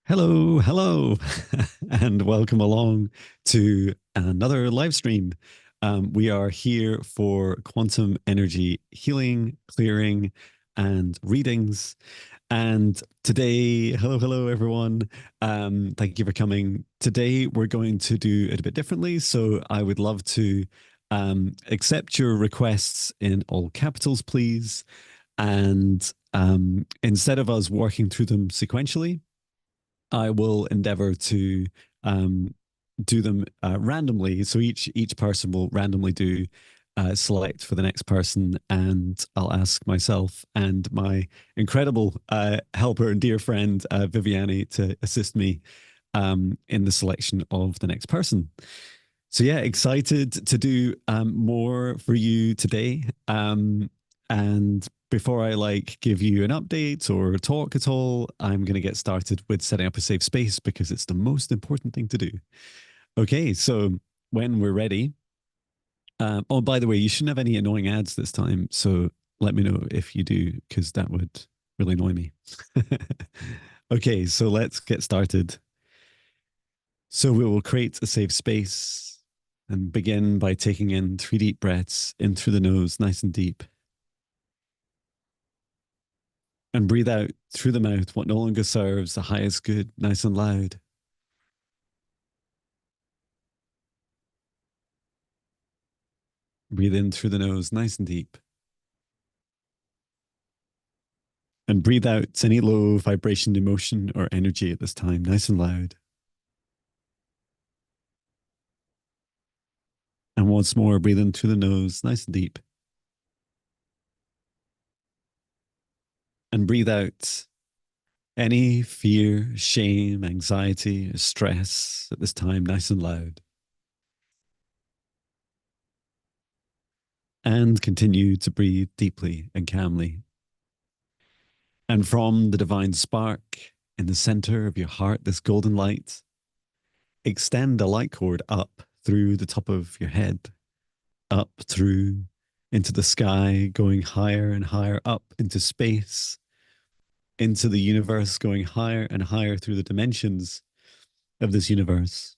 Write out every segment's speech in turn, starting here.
Hello, hello, and welcome along to another live stream. We are here for quantum energy healing, clearing, and readings. And today, hello, everyone. Thank you for coming. Today, we're going to do it a bit differently. So I would love to accept your requests in all capitals, please. And instead of us working through them sequentially, I will endeavor to um, do them randomly. So each person will randomly do select for the next person, and I'll ask myself and my incredible helper and dear friend Viviani to assist me in the selection of the next person. So yeah, excited to do more for you today. And before I give you an update or talk at all, I'm going to get started with setting up a safe space because it's the most important thing to do. Okay, so when we're ready. Oh, by the way, you shouldn't have any annoying ads this time. So let me know if you do, because that would really annoy me. Okay, so let's get started. So we will create a safe space and begin by taking in 3 deep breaths in through the nose, nice and deep. And breathe out through the mouth what no longer serves the highest good, nice and loud. Breathe in through the nose, nice and deep. And breathe out any low vibration, emotion, or energy at this time, nice and loud. And once more, breathe in through the nose, nice and deep. And breathe out any fear, shame, anxiety, stress at this time, nice and loud. And continue to breathe deeply and calmly. And from the divine spark in the center of your heart, this golden light, extend a light cord up through the top of your head, up through into the sky, going higher and higher up into space, into the universe, going higher and higher through the dimensions of this universe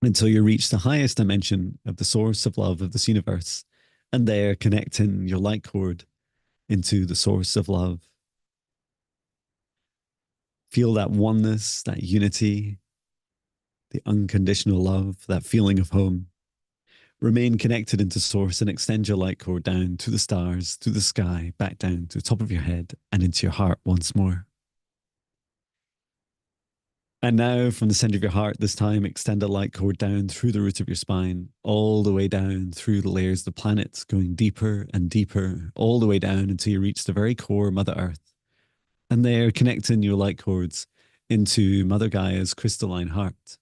until you reach the highest dimension of the source of love of this universe. And there, connecting your light cord into the source of love. Feel that oneness, that unity, the unconditional love, that feeling of home. Remain connected into source and extend your light cord down to the stars, to the sky, back down to the top of your head and into your heart once more. And now from the center of your heart, this time, extend a light cord down through the root of your spine, all the way down through the layers of the planet, going deeper and deeper, all the way down until you reach the very core, Mother Earth. And there, connecting your light cords into Mother Gaia's crystalline heart.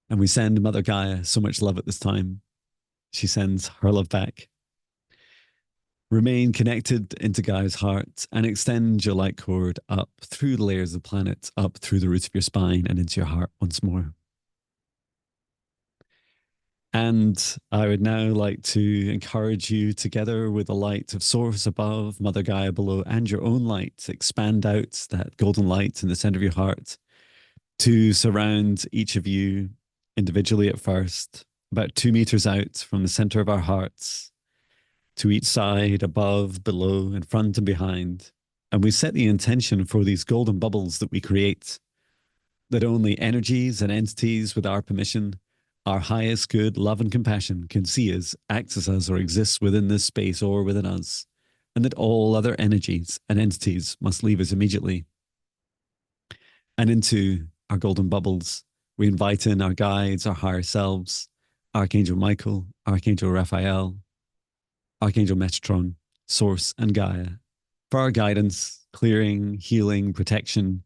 And we send Mother Gaia so much love at this time. She sends her love back. Remain connected into Gaia's heart and extend your light cord up through the layers of the planet, up through the roots of your spine and into your heart once more. And I would now like to encourage you, together with the light of Source above, Mother Gaia below, and your own light, to expand out that golden light in the center of your heart to surround each of you individually at first, about 2 meters out from the center of our hearts, to each side, above, below, in front and behind. And we set the intention for these golden bubbles that we create, that only energies and entities with our permission, our highest good, love and compassion can see us, access us, or exist within this space or within us, and that all other energies and entities must leave us immediately. And into our golden bubbles, we invite in our guides, our higher selves, Archangel Michael, Archangel Raphael, Archangel Metatron, Source, and Gaia, for our guidance, clearing, healing, protection,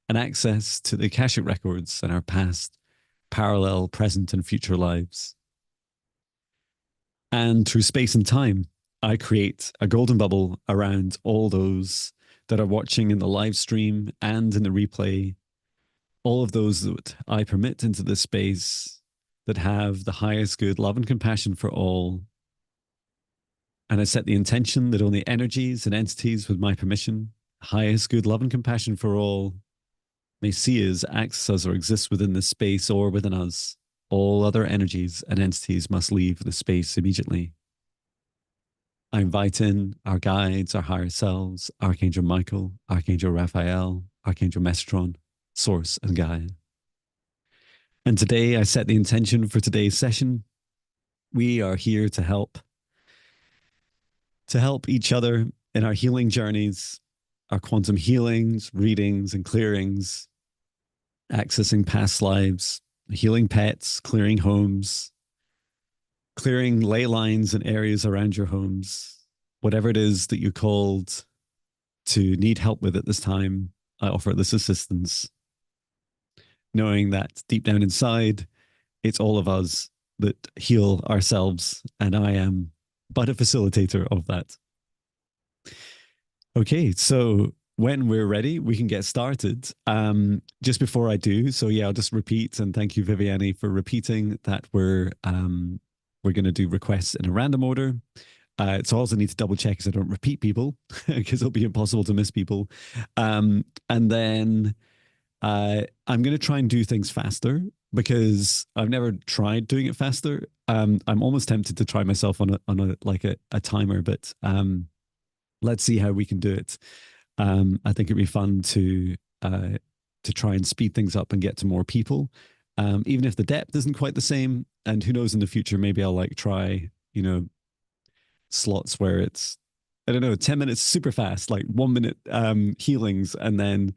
and access to the Akashic records and our past, parallel, present, and future lives. And through space and time, I create a golden bubble around all those that are watching in the live stream and in the replay, all of those that I permit into this space that have the highest good, love, and compassion for all. And I set the intention that only energies and entities with my permission highest good love and compassion for all may see us, access us, or exist within this space or within us. All other energies and entities must leave the space immediately. I invite in our guides, our higher selves, Archangel Michael, Archangel Raphael, Archangel Mestron, Source, and Gaia. And today I set the intention for today's session. We are here to help each other in our healing journeys, our quantum healings, readings, and clearings, accessing past lives, healing pets, clearing homes, clearing ley lines and areas around your homes, whatever it is that you called to need help with at this time. I offer this assistance, knowing that deep down inside, it's all of us that heal ourselves, and I am but a facilitator of that. Okay, so when we're ready, we can get started. Just before I do, so yeah, I'll just repeat, and thank you, Viviani, for repeating that we're going to do requests in a random order. So I also need to double check so I don't repeat people because it'll be impossible to miss people. And then I'm going to try and do things faster because I've never tried doing it faster. I'm almost tempted to try myself on a timer, but let's see how we can do it. I think it'd be fun to try and speed things up and get to more people, even if the depth isn't quite the same. And who knows, in the future, maybe I'll try, slots where it's, I don't know, 10 minutes super fast, like 1 minute healings, and then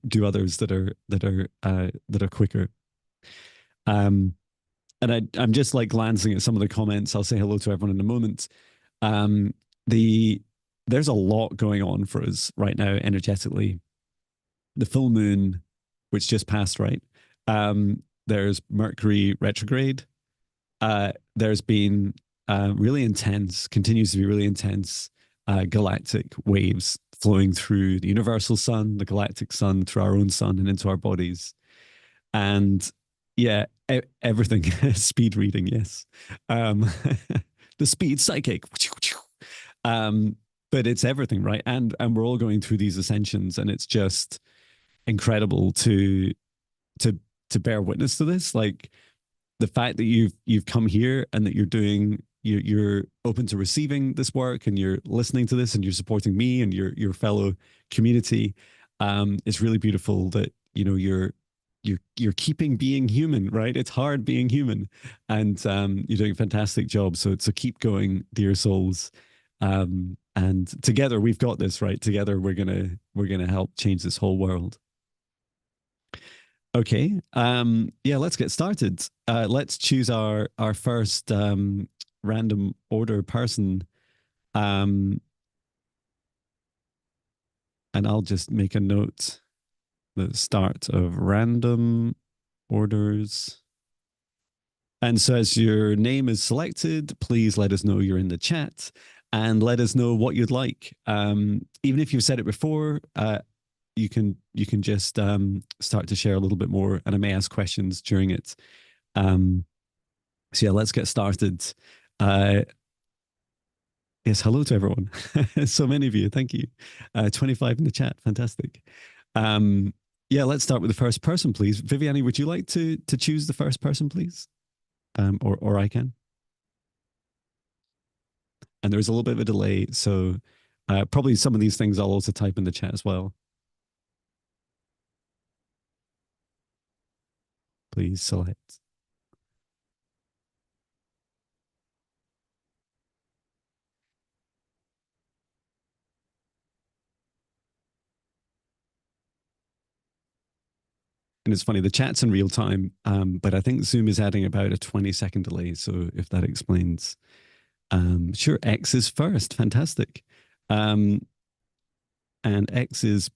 do others that are quicker. And I'm just glancing at some of the comments. I'll say hello to everyone in a moment. There's a lot going on for us right now energetically. The full moon, which just passed, right? There's Mercury retrograde. There's been really intense, continues to be really intense galactic waves flowing through the universal sun, the galactic sun, through our own sun and into our bodies. And yeah, everything, speed reading, yes. The speed psychic. But it's everything, right? And we're all going through these ascensions, and it's just incredible to bear witness to this. Like the fact that you've come here and that you're open to receiving this work, and you're listening to this, and you're supporting me and your fellow community. It's really beautiful that you're keeping being human, right? It's hard being human, and you're doing a fantastic job. So keep going, dear souls. And together we've got this, right? Together we're gonna help change this whole world. Okay. Yeah, let's get started. Let's choose our first random order person. And I'll just make a note. The start of random orders. And so as your name is selected, please let us know you're in the chat and let us know what you'd like. Even if you've said it before, you can just start to share a little bit more, and I may ask questions during it. So yeah, let's get started. Yes, hello to everyone. So many of you, thank you. 25 in the chat, fantastic. Yeah, let's start with the first person, please. Viviani, would you like to choose the first person, please? Or I can. And there's a little bit of a delay, so probably some of these things I'll also type in the chat as well. Please select. And it's funny, the chat's in real time, but I think Zoom is adding about a 20-second delay. So if that explains, sure, X is first, fantastic. And X is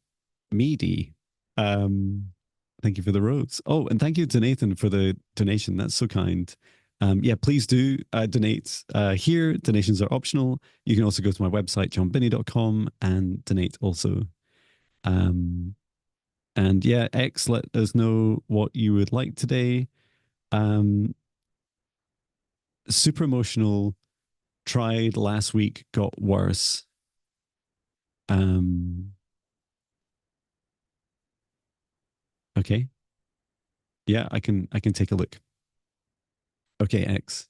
meaty. Thank you for the rose. Oh, and thank you to Nathan for the donation. That's so kind. Yeah, please do donate here. Donations are optional. You can also go to my website, jonbinnie.com, and donate also. And yeah, X, let us know what you would like today. Super emotional, tried last week, got worse. Um, okay. Yeah, I can take a look. Okay, X.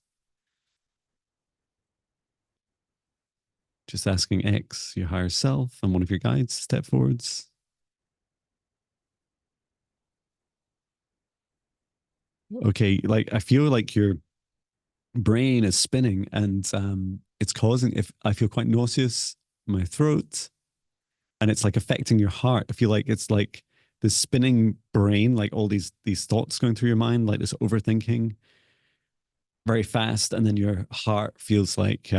Just asking X, your higher self, and one of your guides, step forwards. Okay, like I feel like your brain is spinning and it's causing, if I feel quite nauseous in my throat, and it's like affecting your heart. I feel like it's like this spinning brain, like all these thoughts going through your mind, like this overthinking very fast, and then your heart feels like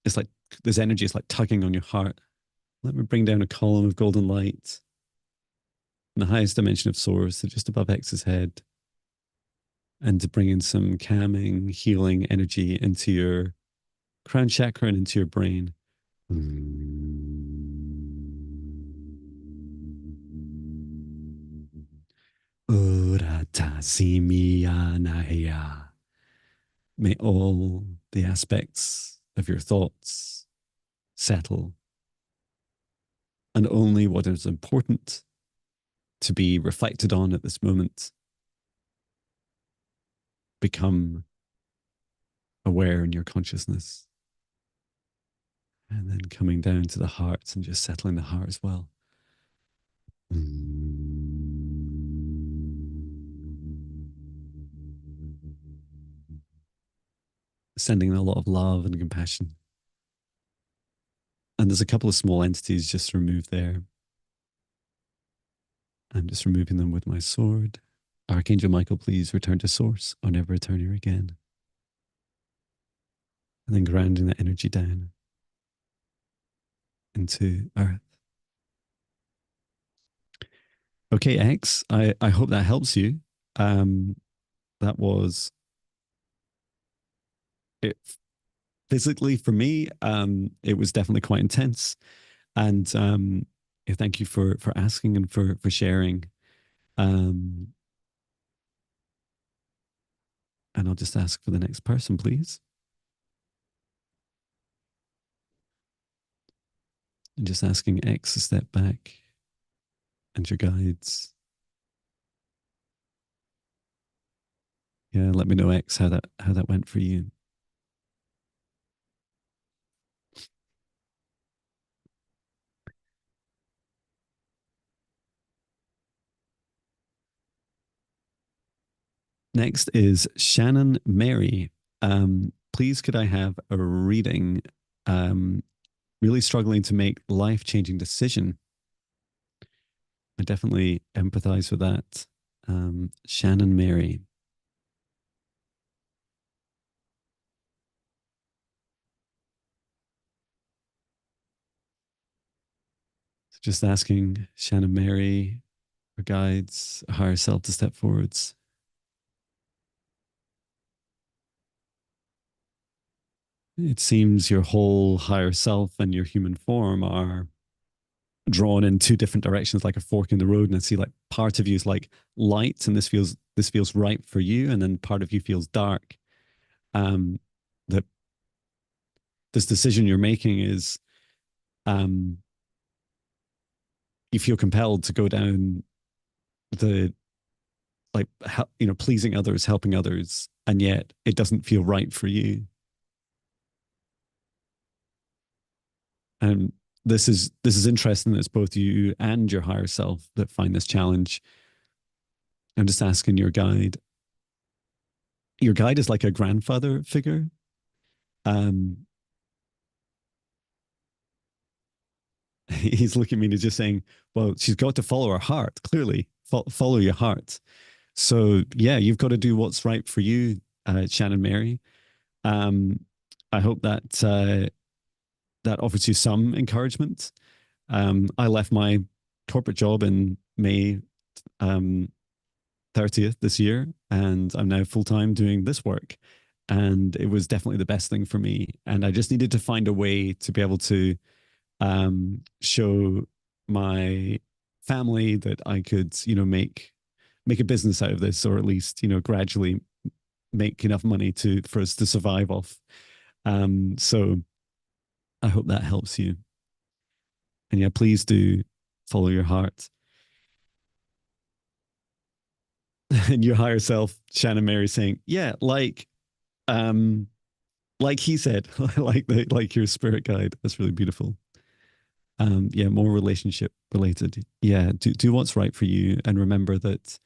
it's like this energy is like tugging on your heart. Let me bring down a column of golden light in the highest dimension of source, so just above X's head, and to bring in some calming, healing energy into your crown chakra and into your brain. May all the aspects of your thoughts settle, and only what is important to be reflected on at this moment become aware in your consciousness. And then coming down to the heart and just settling the heart as well. Sending a lot of love and compassion. And there's a couple of small entities just removed there. I'm just removing them with my sword. Archangel Michael, please return to source or never return here again. And then grounding that energy down into earth. Okay, X, I hope that helps you. That was it. Physically for me, it was definitely quite intense. And yeah, thank you for asking and for sharing. Um, and I'll just ask for the next person, please. And just asking X to step back and your guides. Yeah, let me know, X, how that went for you. Next is Shannon Mary. Please, could I have a reading? Really struggling to make life-changing decision. I definitely empathize with that. Shannon Mary. So just asking Shannon Mary for guides, higher self to step forwards. It seems your whole higher self and your human form are drawn in two different directions, like a fork in the road. And I see like part of you is like light, and this feels right for you, and then part of you feels dark. That this decision you're making is um, you feel compelled to go down the like pleasing others, helping others, and yet it doesn't feel right for you. And this is interesting. It's both you and your higher self that find this challenge. I'm just asking your guide. Your guide is like a grandfather figure. Um, he's looking at me and he's just saying, "Well, she's got to follow her heart. Clearly, follow your heart." So yeah, you've got to do what's right for you, Shannon Mary. Um, I hope that offers you some encouragement. I left my corporate job in May um, 30th this year, and I'm now full time doing this work. And it was definitely the best thing for me. And I just needed to find a way to be able to show my family that I could, make a business out of this, or at least, gradually make enough money to for us to survive off. So I hope that helps you. And yeah, please do follow your heart. And your higher self, Shannon Mary, saying, yeah, um like he said, like your spirit guide. That's really beautiful. Yeah, more relationship related. Yeah, do what's right for you, and remember that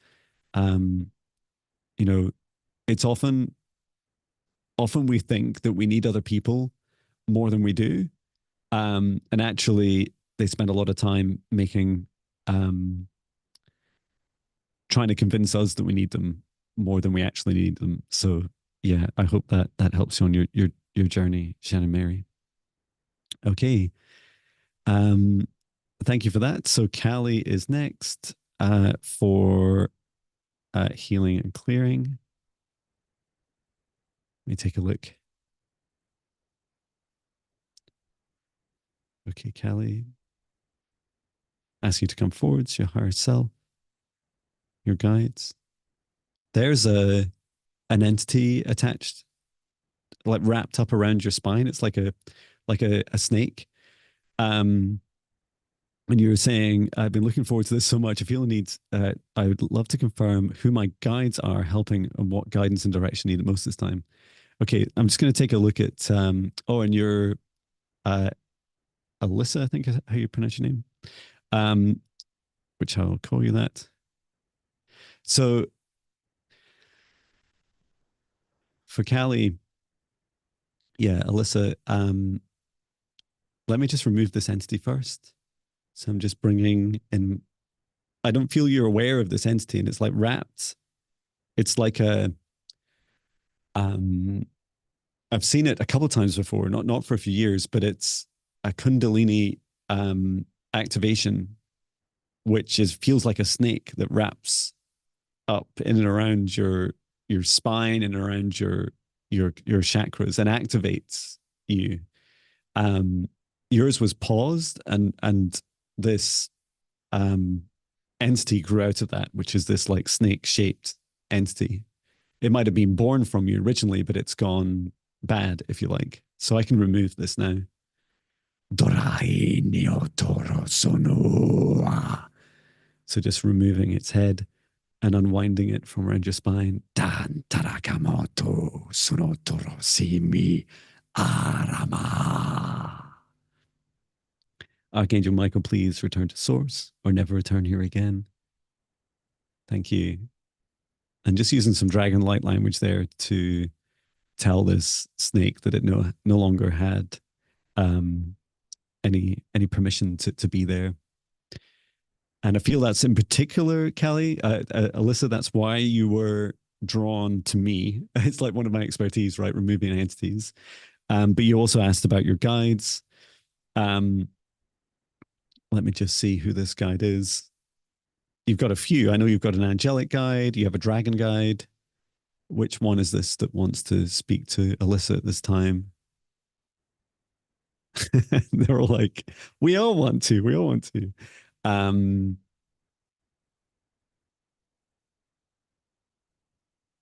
um you know, it's often we think that we need other people more than we do. And actually they spend a lot of time making um trying to convince us that we need them more than we actually need them. So yeah, I hope that that helps you on your journey, Shannon Mary. Okay. Um, thank you for that. So Callie is next for healing and clearing. Let me take a look. Okay, Callie. Ask you to come forwards, your higher self, your guides. There's an entity attached, like wrapped up around your spine. It's like a snake. Um, and you were saying, I've been looking forward to this so much. I feel a need. I would love to confirm who my guides are helping and what guidance and direction needed most this time. Okay, I'm just going to take a look at. Oh, and you're uh, Alyssa, I think is how you pronounce your name. Um, which I'll call you that. So for Callie, yeah, Alyssa. Let me just remove this entity first. So I'm just bringing in. I don't feel you're aware of this entity, and it's like wrapped. It's like a um I've seen it a couple of times before, not for a few years, but it's a Kundalini activation, which is feels like a snake that wraps up in and around your spine and around your chakras and activates you. Um, yours was paused, and this um, entity grew out of that, which is this like snake shaped entity. It might have been born from you originally, but it's gone bad, if you like. So I can remove this now. Dorai Neotoro Sono. So just removing its head and unwinding it from around your spine. Dan Tarakamoto Sonotoro Simi Arama. Archangel Michael, please return to source or never return here again. Thank you. And just using some dragon light language there to tell this snake that it no longer had um, any permission to be there. And I feel that's in particular, Kelly, Alyssa, that's why you were drawn to me. It's like one of my expertise, right? Removing entities. But you also asked about your guides. Um, let me just see who this guide is. You've got a few. I know you've got an angelic guide. You have a dragon guide. Which one is this that wants to speak to Alyssa at this time? They're all like, we all want to. We all want to. Um,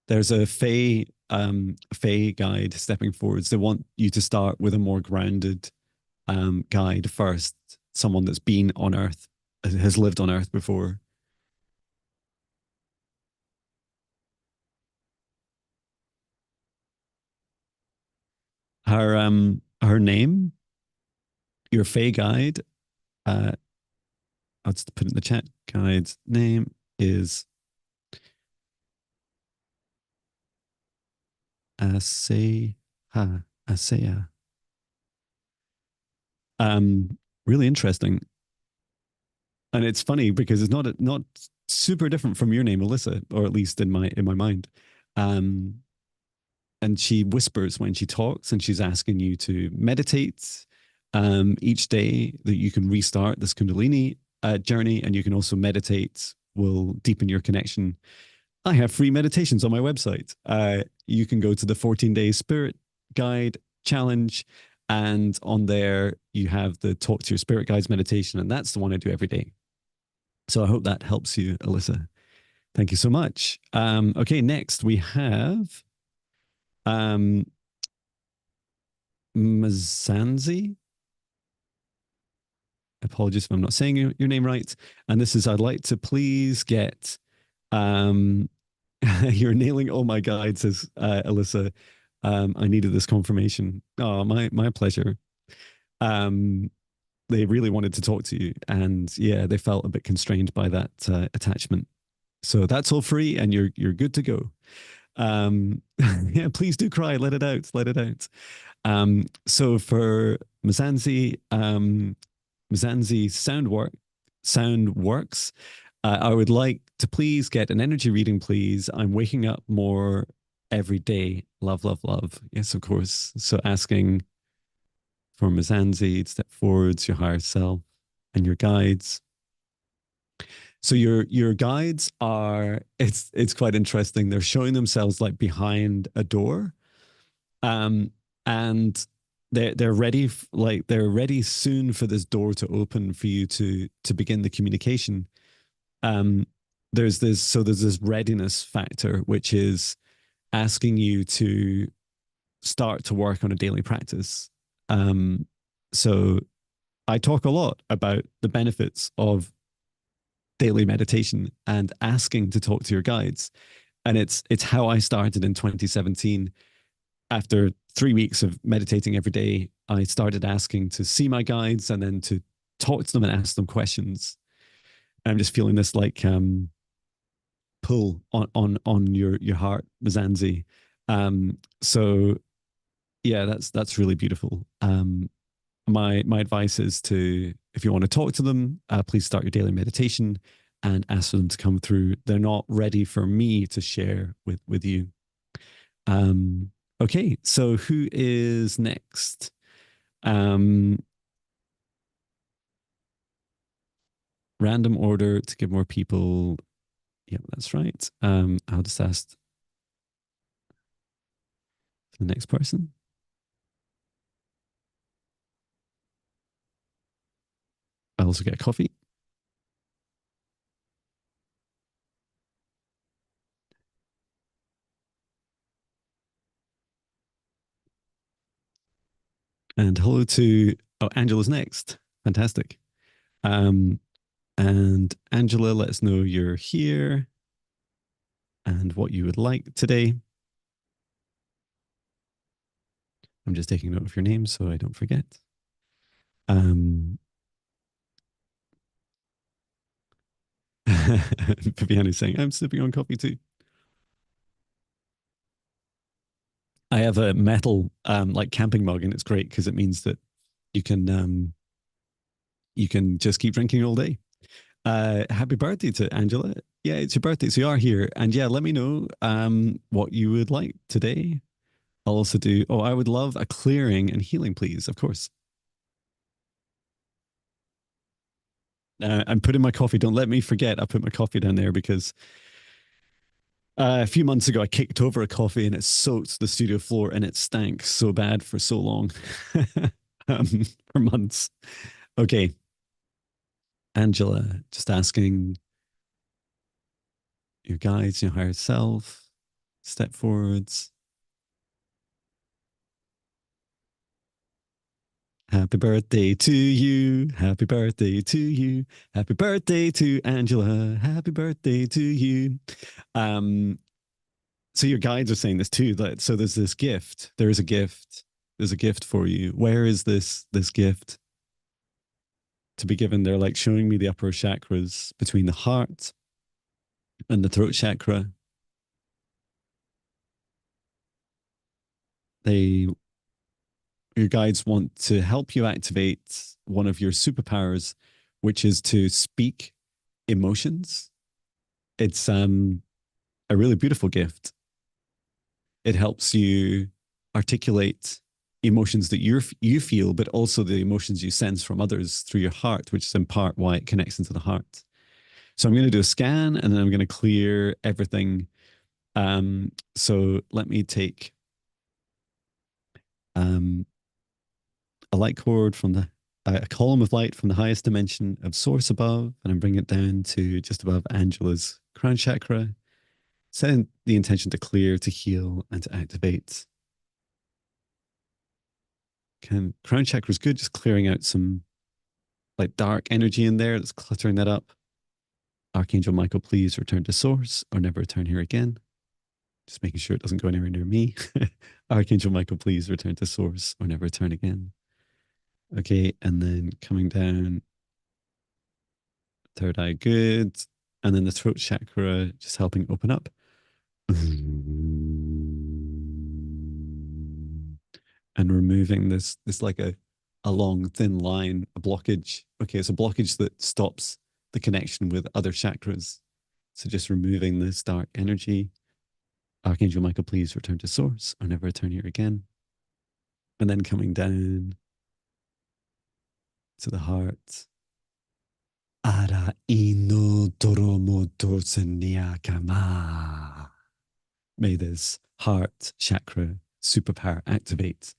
there's a Fey guide stepping forwards. They want you to start with a more grounded guide first. Someone that's been on Earth, has lived on Earth before. Her name, your Fey guide. Uh, I'll just put it in the chat. Guide's name is Aseha. Asea. Really interesting. And it's funny because it's not super different from your name, Alyssa, or at least in my mind. Um, and she whispers when she talks, and she's asking you to meditate each day that you can restart this Kundalini journey, and you can also meditate. Will deepen your connection. I have free meditations on my website. You can go to the 14 Day Spirit Guide Challenge, and on there you have the Talk to Your Spirit Guides meditation, and that's the one I do every day. So I hope that helps you, Alyssa. Thank you so much. Okay, next we have um, Mazanzi. apologies if I'm not saying your name right. And this is, I'd like to please get, um, you're nailing all my guides, says Alyssa. I needed this confirmation. Oh, my pleasure. Um, they really wanted to talk to you, and yeah, they felt a bit constrained by that attachment. So that's all free, and you're good to go. Yeah, please do cry. Let it out. Let it out. So for Mzansi sound works. I would like to please get an energy reading, please. I'm waking up more every day. Love, love, love. Yes, of course. So asking for Mzansi to step forwards, your higher self, and your guides. So your guides are, it's quite interesting. They're showing themselves like behind a door, um, and they're ready, like they're ready soon for this door to open for you to begin the communication. Um, there's this readiness factor, which is asking you to start to work on a daily practice. Um, so I talk a lot about the benefits of daily meditation and asking to talk to your guides. And it's how I started in 2017. After 3 weeks of meditating every day, I started asking to see my guides and then to talk to them and ask them questions. And I'm just feeling this like pull on your heart, Mzansi. So yeah, that's really beautiful. My advice is to, if you want to talk to them, please start your daily meditation and ask for them to come through. They're not ready for me to share with you. Okay, so who is next? Um, Random order to give more people. Yeah, that's right. I'll just ask the next person. I'll also get a coffee. And hello to, oh, Angela's next. Fantastic. Um, and Angela, let us know you're here and what you would like today. I'm just taking note of your name so I don't forget. Viviana's saying, I'm sipping on coffee too. I have a metal like camping mug, and it's great because it means that you can just keep drinking all day. Happy birthday to Angela. Yeah, it's your birthday, so you are here. And yeah, let me know what you would like today. I'll also do, oh, I would love a clearing and healing, please, of course. I'm putting my coffee. Don't let me forget. I put my coffee down there because a few months ago I kicked over a coffee and it soaked the studio floor and it stank so bad for so long, for months. Okay, Angela, just asking your guides, your higher self, step forwards. Happy birthday to you. Happy birthday to you. Happy birthday to Angela. Happy birthday to you. Um, so your guides are saying this too. That so there's this gift. There is a gift. There's a gift for you. Where is this gift to be given? They're like showing me the upper chakras between the heart and the throat chakra. They your guides want to help you activate one of your superpowers, which is to speak emotions. It's a really beautiful gift. It helps you articulate emotions that you feel, but also the emotions you sense from others through your heart, which is in part why it connects into the heart. So I'm going to do a scan and then I'm going to clear everything. So let me take um, a light cord from a column of light from the highest dimension of source above, and I'm bringing it down to just above Angela's crown chakra, setting the intention to clear, to heal, and to activate. Crown chakra is good, just clearing out some like dark energy in there that's cluttering that up. Archangel Michael, please return to source or never return here again. Just making sure it doesn't go anywhere near me. Archangel Michael, please return to source or never return again. Okay, and then coming down, third eye, good. And then the throat chakra, just helping open up. And removing this like a long thin line, a blockage. Okay, it's a blockage that stops the connection with other chakras. So just removing this dark energy. Archangel Michael, please return to source or never return here again. And then coming down to the heart. Ara ino toromoto kama. May this heart chakra superpower activate.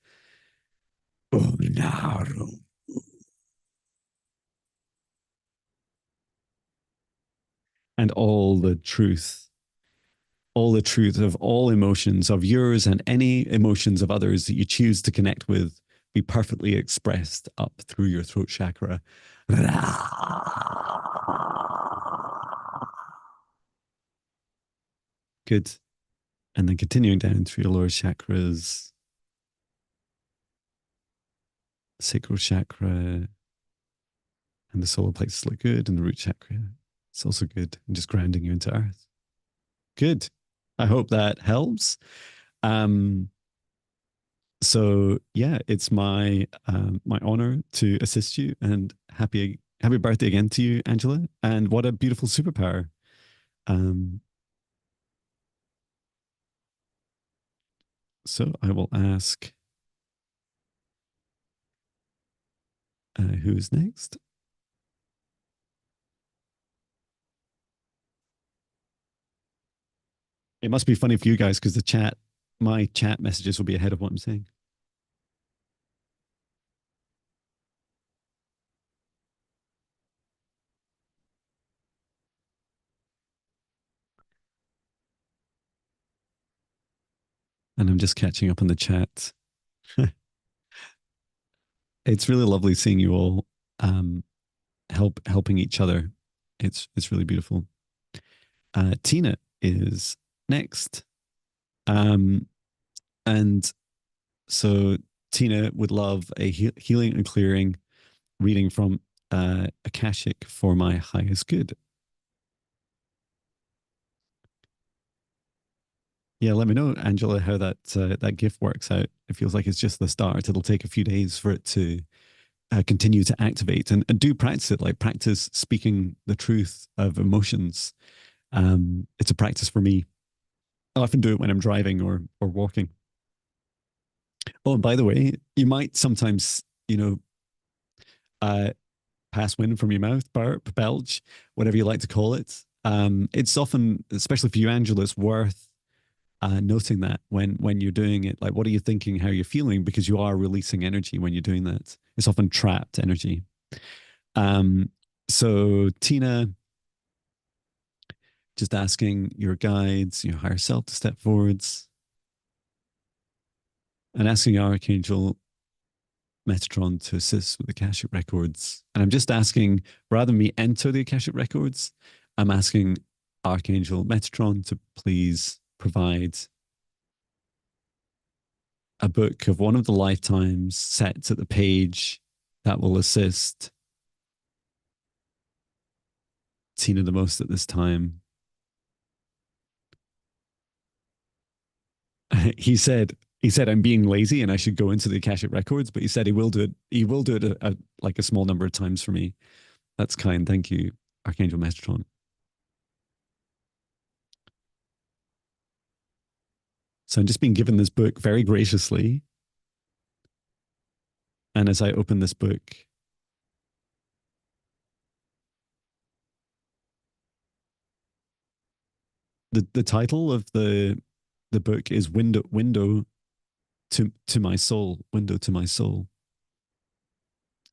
And all the truth of all emotions of yours and any emotions of others that you choose to connect with be perfectly expressed up through your throat chakra. Good. And then continuing down through your lower chakras, sacral chakra, and the solar plexus look good, and the root chakra, it's also good. And just grounding you into earth. Good. I hope that helps. Um, so yeah, it's my honor to assist you, and happy birthday again to you, Angela. And what a beautiful superpower. Um, so I will ask who's next. It must be funny for you guys because my chat messages will be ahead of what I'm saying. And I'm just catching up on the chat. It's really lovely seeing you all um, helping each other. It's really beautiful. Tina is next, um, and so Tina would love a healing and clearing reading from Akashic for my highest good. Yeah, let me know, Angela, how that gift works out. It feels like it's just the start. It'll take a few days for it to continue to activate, and do practice it. Like practice speaking the truth of emotions. It's a practice for me. I often do it when I'm driving or walking. Oh, and by the way, you might sometimes, uh, pass wind from your mouth, burp, belch, whatever you like to call it. It's often, especially for you, Angela, it's worth noting that when you're doing it. Like, what are you thinking? How you're feeling? Because you are releasing energy when you're doing that. It's often trapped energy. Um, so Tina, just asking your guides, your higher self, to step forwards, and asking Archangel Metatron to assist with the Akashic records. And I'm just asking, rather than me enter the Akashic records, I'm asking Archangel Metatron to please provide a book of one of the lifetimes set at the page that will assist Tina the most at this time. he said I'm being lazy and I should go into the Akashic records, but he said he will do it. He will do it like a small number of times for me. That's kind. Thank you, Archangel Metatron. So I'm just being given this book very graciously. And as I open this book, the title of the book is Window to My Soul, Window to My Soul.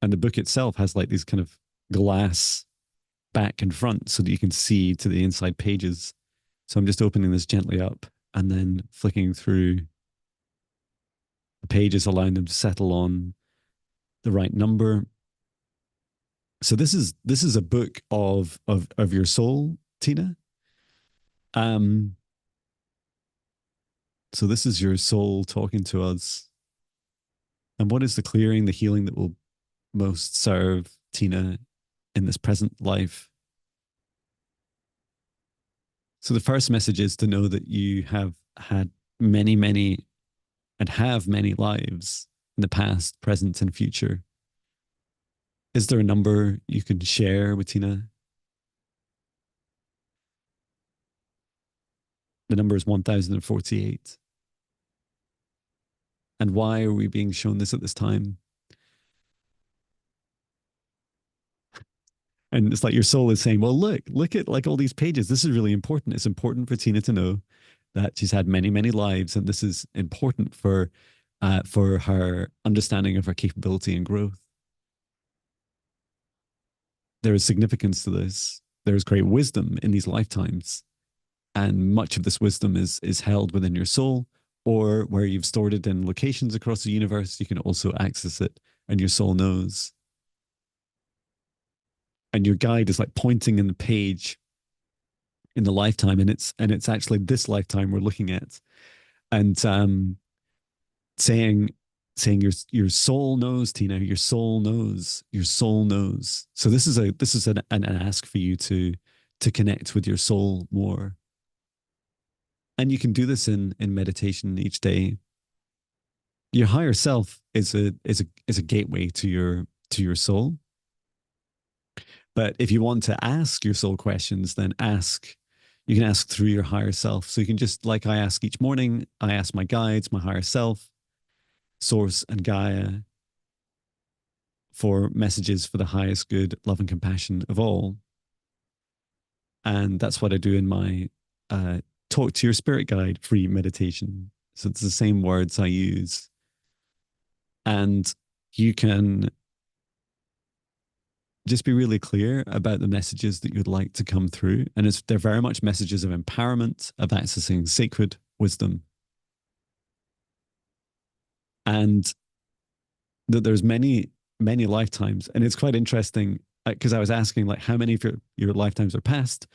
And the book itself has like these kind of glass back and front so that you can see to the inside pages. So I'm just opening this gently up and then flicking through the pages, allowing them to settle on the right number. So this is a book of your soul, Tina. Um, so this is your soul talking to us. And what is the clearing, the healing that will most serve Tina in this present life? So the first message is to know that you have had many, many, and have many lives in the past, present, and future. Is there a number you can share with Tina? The number is 1048. And why are we being shown this at this time? And it's like your soul is saying, well, look at like all these pages. This is really important. It's important for Tina to know that she's had many, many lives, and this is important for her understanding of her capability and growth. There is significance to this. There is great wisdom in these lifetimes, and much of this wisdom is held within your soul, or where you've stored it in locations across the universe. You can also access it, and your soul knows. And your guide is like pointing in the page in the lifetime, and it's actually this lifetime we're looking at, and saying saying your soul knows, Tina. Your soul knows. Your soul knows. So this is an ask for you to connect with your soul more, and you can do this in meditation each day. Your higher self is a gateway to your soul. But if you want to ask your soul questions, then ask. You can ask through your higher self. So you can just, like I ask each morning, I ask my guides, my higher self, Source, and Gaia for messages for the highest good, love, and compassion of all. And that's what I do in my talk to your spirit guide free meditation. So it's the same words I use. And you can just be really clear about the messages that you'd like to come through. And they're very much messages of empowerment, of accessing sacred wisdom. And that there's many, many lifetimes. And it's quite interesting because I was asking like how many of your lifetimes are past.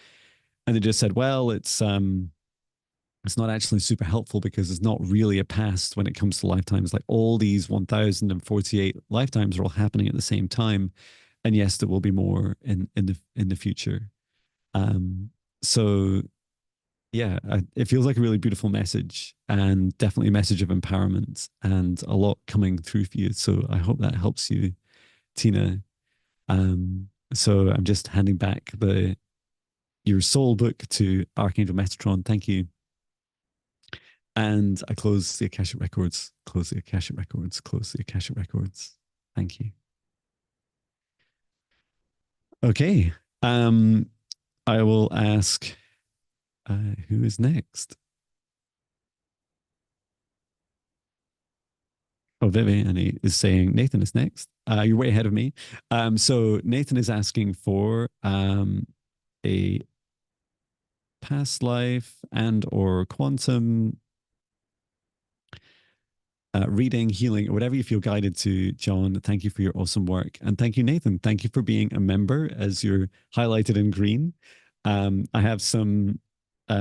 And they just said, well, it's not actually super helpful because it's not really a past when it comes to lifetimes. Like all these 1048 lifetimes are all happening at the same time. And yes, there will be more in the future. Um, so yeah, it feels like a really beautiful message, and definitely a message of empowerment and a lot coming through for you. So I hope that helps you, Tina. So I'm just handing back the your soul book to Archangel Metatron. Thank you. And I close the Akashic Records, close the Akashic Records, close the Akashic Records. Thank you. Okay. Um, I will ask who is next? Oh, Vivian is saying Nathan is next. You're way ahead of me. So Nathan is asking for a past life and or quantum reading, healing, or whatever you feel guided to, John. Thank you for your awesome work. And thank you, Nathan. Thank you for being a member as you're highlighted in green. I have some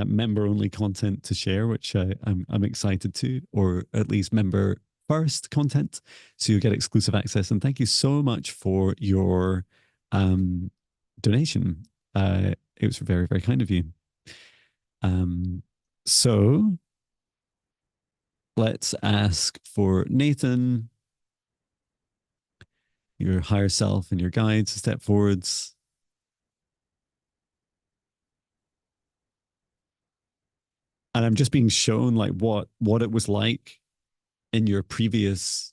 member only content to share, which I'm excited to, or at least member first content. So you get exclusive access. And thank you so much for your donation. It was very, very kind of you. So let's ask for Nathan, your higher self, and your guides to step forwards. And I'm just being shown like what it was like in your previous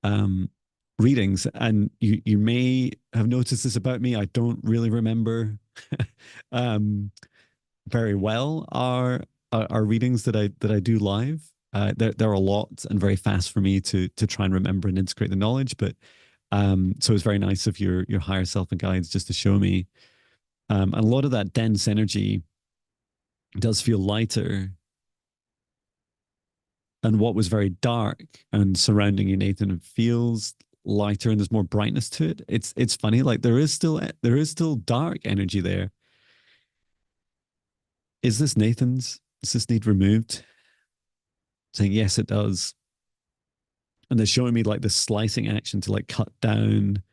um, readings. And you may have noticed this about me. I don't really remember um, very well our readings that I do live. They're a lot and very fast for me to try and remember and integrate the knowledge. But so it's very nice of your higher self and guides just to show me. And a lot of that dense energy does feel lighter. And what was very dark and surrounding you, Nathan, feels lighter and there's more brightness to it. It's funny, like there is still dark energy there. Is this Nathan's? Does this need removed? Saying yes, it does. And they're showing me like this slicing action to like cut down,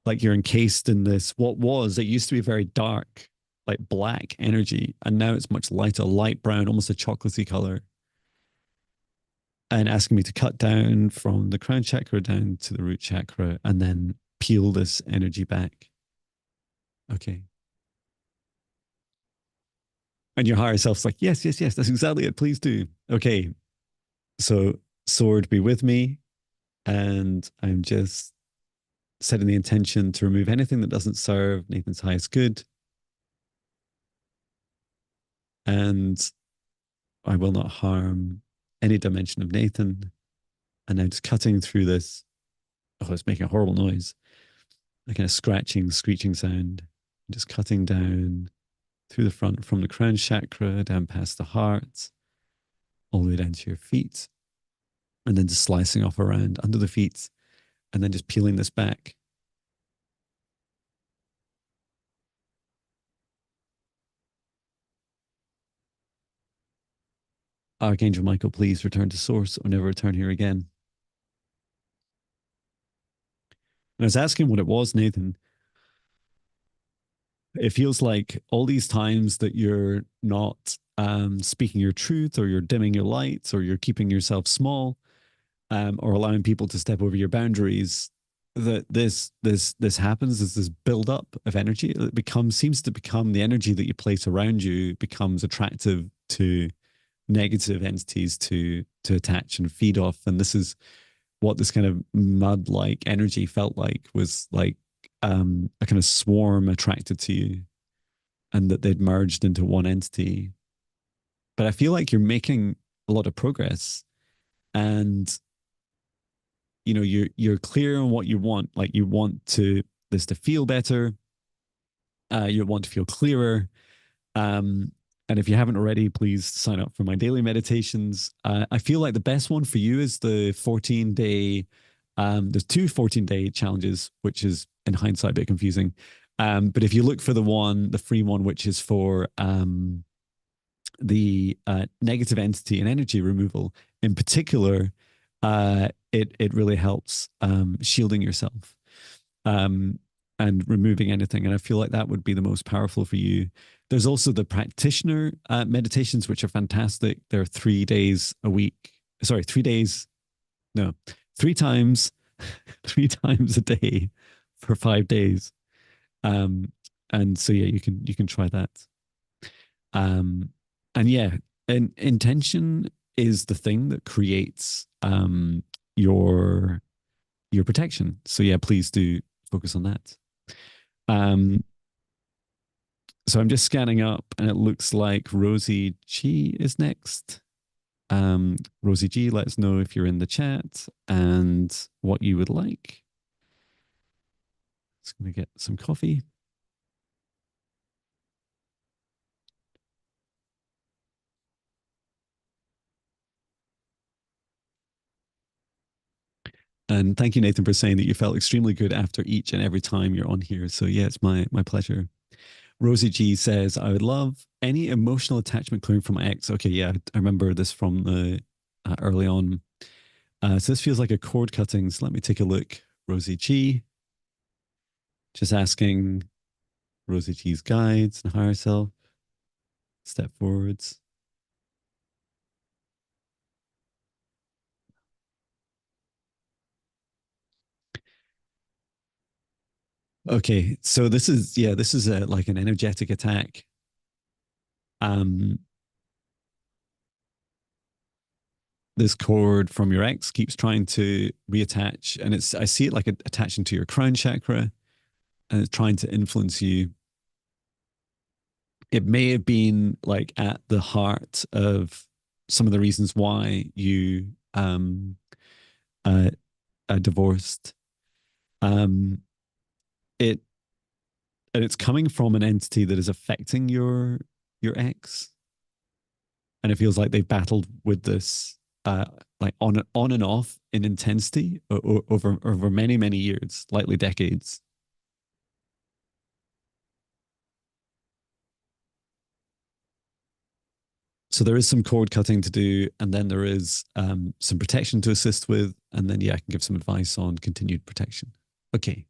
like you're encased in this what was, it used to be very dark, like black energy, and now it's much lighter, light brown, almost a chocolatey color. And asking me to cut down from the crown chakra down to the root chakra and then peel this energy back. Okay. And your higher self's like, yes, yes, yes, that's exactly it. Please do. Okay. So, sword be with me. And I'm just setting the intention to remove anything that doesn't serve Nathan's highest good. And I will not harm any dimension of Nathan. And I'm just cutting through this. Oh, it's making a horrible noise. A kind of scratching, screeching sound. Just cutting down through the front from the crown chakra, down past the heart, all the way down to your feet. And then just slicing off around under the feet. And then just peeling this back. Archangel Michael, please return to source or never return here again. And I was asking what it was, Nathan. It feels like all these times that you're not speaking your truth, or you're dimming your lights, or you're keeping yourself small, or allowing people to step over your boundaries, that this happens. There's this buildup of energy. It seems to become the energy that you place around you becomes attractive to negative entities to attach and feed off. And this is what this kind of mud like energy felt like, was like a kind of swarm attracted to you, and that they'd merged into one entity. But I feel like you're making a lot of progress, and you're clear on what you want. Like you want this to feel better. You want to feel clearer. Um, and if you haven't already, please sign up for my daily meditations. I feel like the best one for you is the 14-day. There's two 14-day challenges, which is in hindsight a bit confusing. But if you look for the free one, which is for the negative entity and energy removal in particular, it really helps shielding yourself. And removing anything. And I feel like that would be the most powerful for you. There's also the practitioner meditations, which are fantastic. They're 3 days a week. Sorry, 3 days. No, 3 times, 3 times a day for 5 days. And so yeah, you can try that. And yeah, and intention is the thing that creates your protection. So yeah, please do focus on that. Um, so I'm just scanning up, and it looks like Rosie G is next. Rosie G, let us know if you're in the chat and what you would like. Just going to get some coffee. And thank you, Nathan, for saying that you felt extremely good after each and every time you're on here. So yeah, it's my pleasure. Rosie G says, I would love any emotional attachment clearing from my ex. Okay, yeah, I remember this from the early on. So this feels like a cord cutting. So let me take a look. Rosie G. Just asking Rosie G's guides and higher self. Step forwards. Okay, so this is like an energetic attack. This cord from your ex keeps trying to reattach, and I see it like attaching to your crown chakra, and it's trying to influence you. It may have been like at the heart of some of the reasons why you uh, divorced. Um, it and it's coming from an entity that is affecting your ex, and it feels like they've battled with this uh, like on and off in intensity over many years, likely decades. So there is some cord cutting to do, and then there is some protection to assist with, and then yeah, I can give some advice on continued protection. Okay.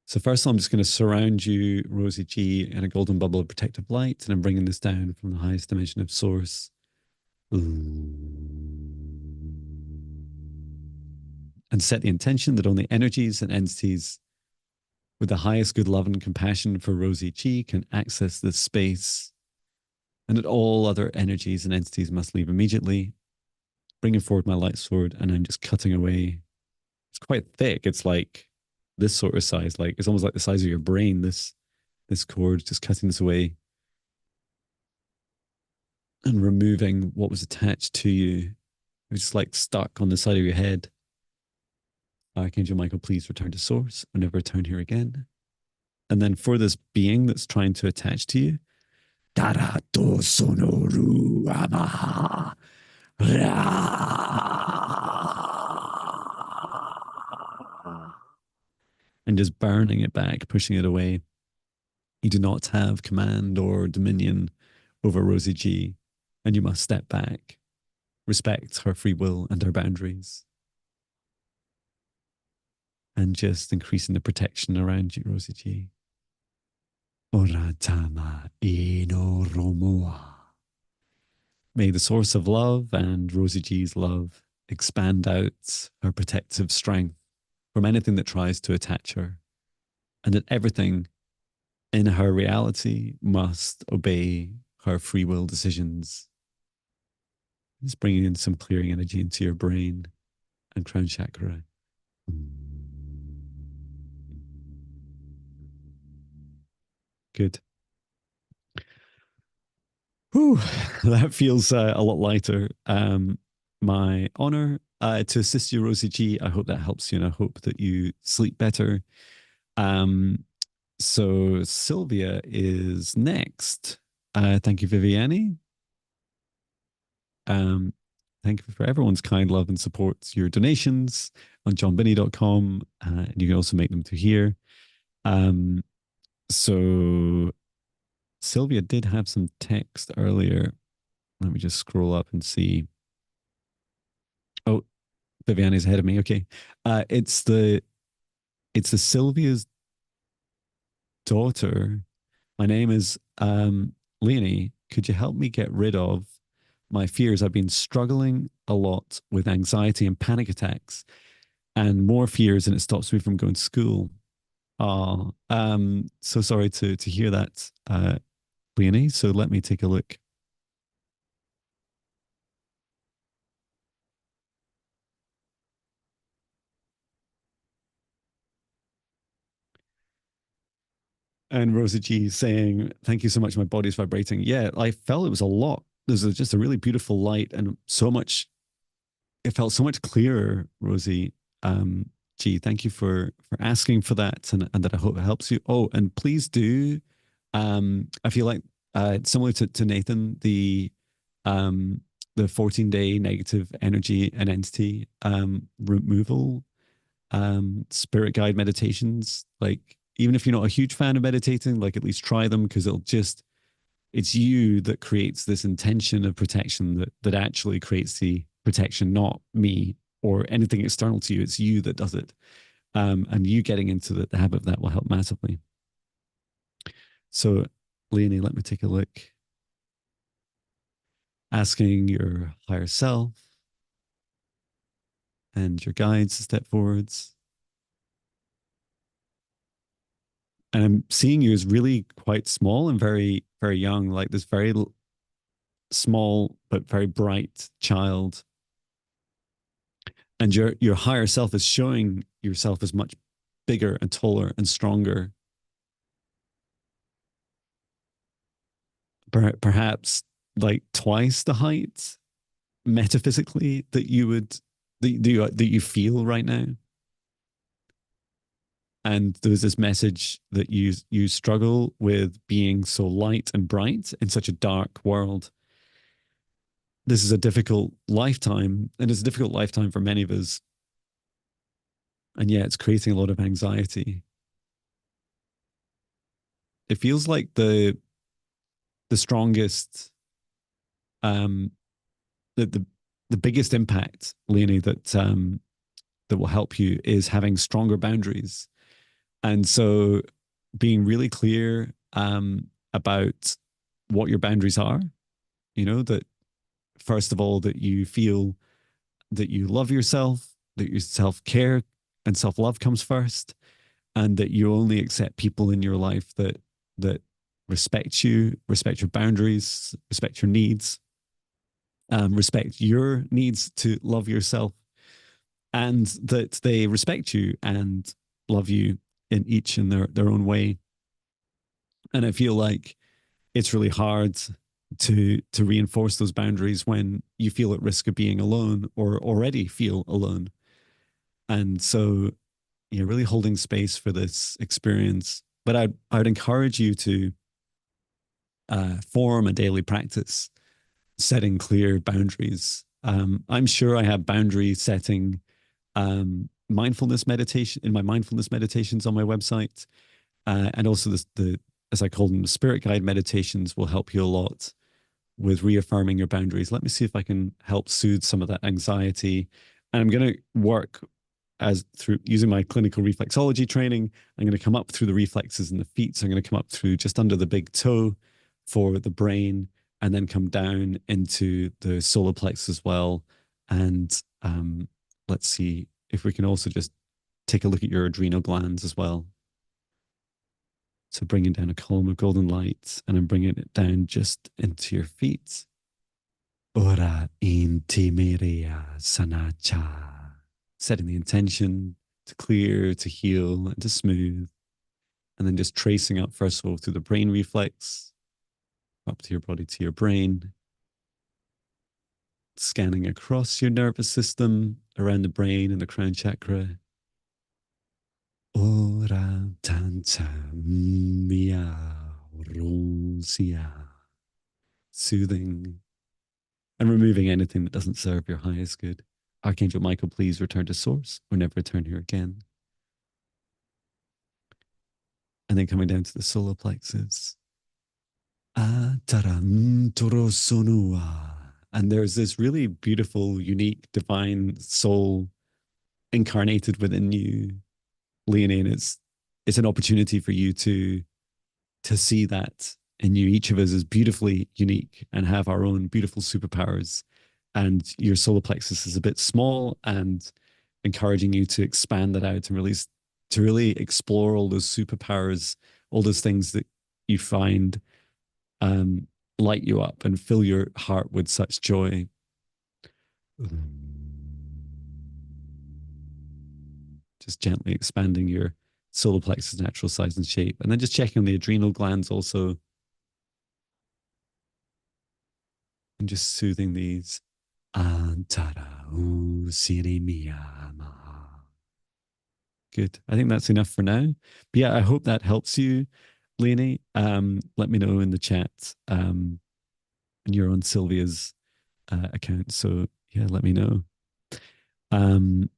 So first, I'm just going to surround you, Rosie G, in a golden bubble of protective light, and I'm bringing this down from the highest dimension of source. And set the intention that only energies and entities with the highest good love and compassion for Rosie G can access this space, and that all other energies and entities must leave immediately. Bringing forward my light sword, and I'm just cutting away. It's quite thick. It's like this sort of size, like it's almost like the size of your brain. This cord, just cutting this away and removing what was attached to you. It was just like stuck on the side of your head. Archangel Michael, please return to source and never return here again. And then for this being that's trying to attach to you, Darato Sonoru Amaha. And just burning it back, pushing it away. You do not have command or dominion over Rosie G, and you must step back, respect her free will and her boundaries, and just increasing the protection around you, Rosie G. Oratama ino romoa. May the source of love and Rosie G's love expand out her protective strength from anything that tries to attach her, and that everything in her reality must obey her free will decisions. Just bringing in some clearing energy into your brain and crown chakra. Good. Whew, that feels a lot lighter. My honor to assist you, Rosie G. I hope that helps you, and I hope that you sleep better. So Sylvia is next. Thank you, Viviani. Thank you for everyone's kind love and support. Your donations on jonbinnie.com. And you can also make them through here. So Sylvia did have some text earlier. Let me just scroll up and see. Oh, Viviani's ahead of me. Okay. It's the Sylvia's daughter. My name is Leonie. Could you help me get rid of my fears? I've been struggling a lot with anxiety and panic attacks and more fears, and it stops me from going to school. Oh, so sorry to hear that, Leonie. So let me take a look. And Rosa G saying, "Thank you so much. My body's vibrating." Yeah, I felt it was a lot. There's just a really beautiful light and so much. It felt so much clearer, Rosie. Gee, thank you for asking for that, and that I hope it helps you. Oh, and please do. I feel like similar to Nathan, um, the 14-day negative energy and entity removal spirit guide meditations. Like even if you're not a huge fan of meditating, like at least try them, because it's you that creates this intention of protection that actually creates the protection, not me or anything external to you. It's you that does it. And you getting into the habit of that will help massively. So, Leonie, let me take a look. Asking your higher self and your guides to step forwards. And I'm seeing you as really quite small and very young, like this very small but very bright child. And your higher self is showing yourself as much bigger and taller and stronger. Perhaps like twice the height metaphysically that you would that you feel right now. And there's this message that you struggle with being so light and bright in such a dark world, this is a difficult lifetime, and it's a difficult lifetime for many of us. And yeah, it's creating a lot of anxiety. It feels like the strongest, um, the biggest impact, Leonie, that will help you is having stronger boundaries. And so being really clear about what your boundaries are, that first of all, that you feel that you love yourself, that your self care and self love comes first, and that you only accept people in your life that respect you, respect your boundaries, respect your needs, respect your needs to love yourself, and that they respect you and love you in each in their own way. And I feel like it's really hard to reinforce those boundaries when you feel at risk of being alone or already feel alone. And so, yeah, really holding space for this experience. But I'd encourage you to form a daily practice setting clear boundaries. I'm sure I have boundary setting mindfulness meditation in my mindfulness meditations on my website, and also the as I call them, the spirit guide meditations will help you a lot with reaffirming your boundaries. Let me see if I can help soothe some of that anxiety. And I'm going to work as through using my clinical reflexology training. I'm going to come up through the reflexes in the feet. So I'm going to come up through just under the big toe for the brain, and then come down into the solar plexus as well. And let's see if we can also just take a look at your adrenal glands as well. So bringing down a column of golden light, and I'm bringing it down just into your feet. Ora intimeria sanacha. Setting the intention to clear, to heal, and to smooth. And then just tracing up, first of all, through the brain reflex, up to your body, to your brain. Scanning across your nervous system, around the brain and the crown chakra. Ora tanta mia rosia. Soothing and removing anything that doesn't serve your highest good. Archangel Michael, please return to source or never return here again. And then coming down to the solar plexus. And there's this really beautiful, unique, divine soul incarnated within you, Leonie. And it's an opportunity for you to see that in you. Each of us is beautifully unique and have our own beautiful superpowers. And your solar plexus is a bit small, and encouraging you to expand that out and really explore all those superpowers, all those things that you find light you up and fill your heart with such joy. Just gently expanding your solar plexus natural size and shape. And then just checking the adrenal glands also. And just soothing these. Good. I think that's enough for now. But yeah, I hope that helps you, Leonie. Let me know in the chat. And you're on Sylvia's account. So yeah, let me know. And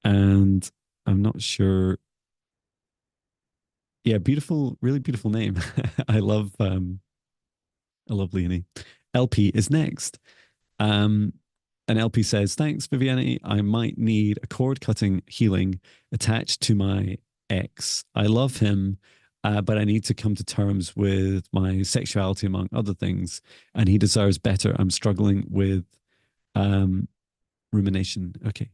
I'm not sure. Yeah, beautiful, really beautiful name. I love Leonie. LP is next. Um, and LP says, thanks, Viviane. I might need a cord cutting healing attached to my ex. I love him, but I need to come to terms with my sexuality, among other things. And he deserves better. I'm struggling with um, rumination. Okay.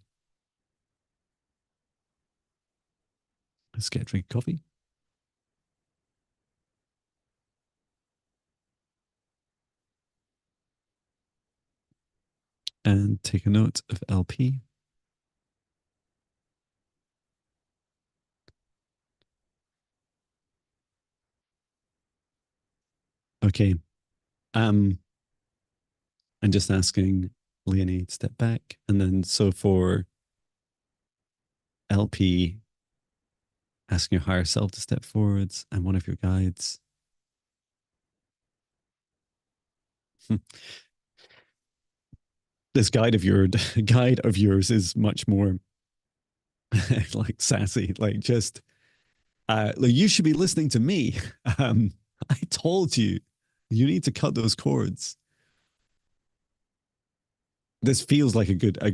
Let's get a drink of coffee. And take a note of LP. Okay. I'm just asking Leonie to step back. And then so for LP, asking your higher self to step forwards and one of your guides. this guide of your guide of yours is much more like sassy, like just like you should be listening to me. Um, I told you, you need to cut those cords. This feels like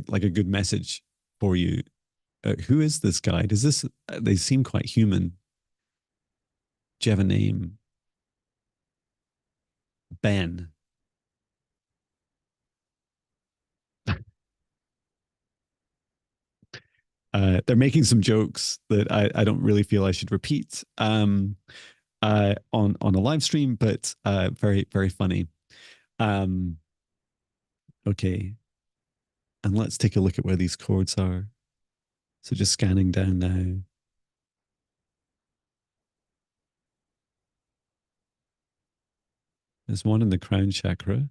like a good message for you. Who is this guide? Is this? They seem quite human. Do you have a name? Ben. They're making some jokes that I don't really feel I should repeat on a live stream, but very very funny. Um, okay, and let's take a look at where these chords are. So just scanning down now. There's one in the crown chakra.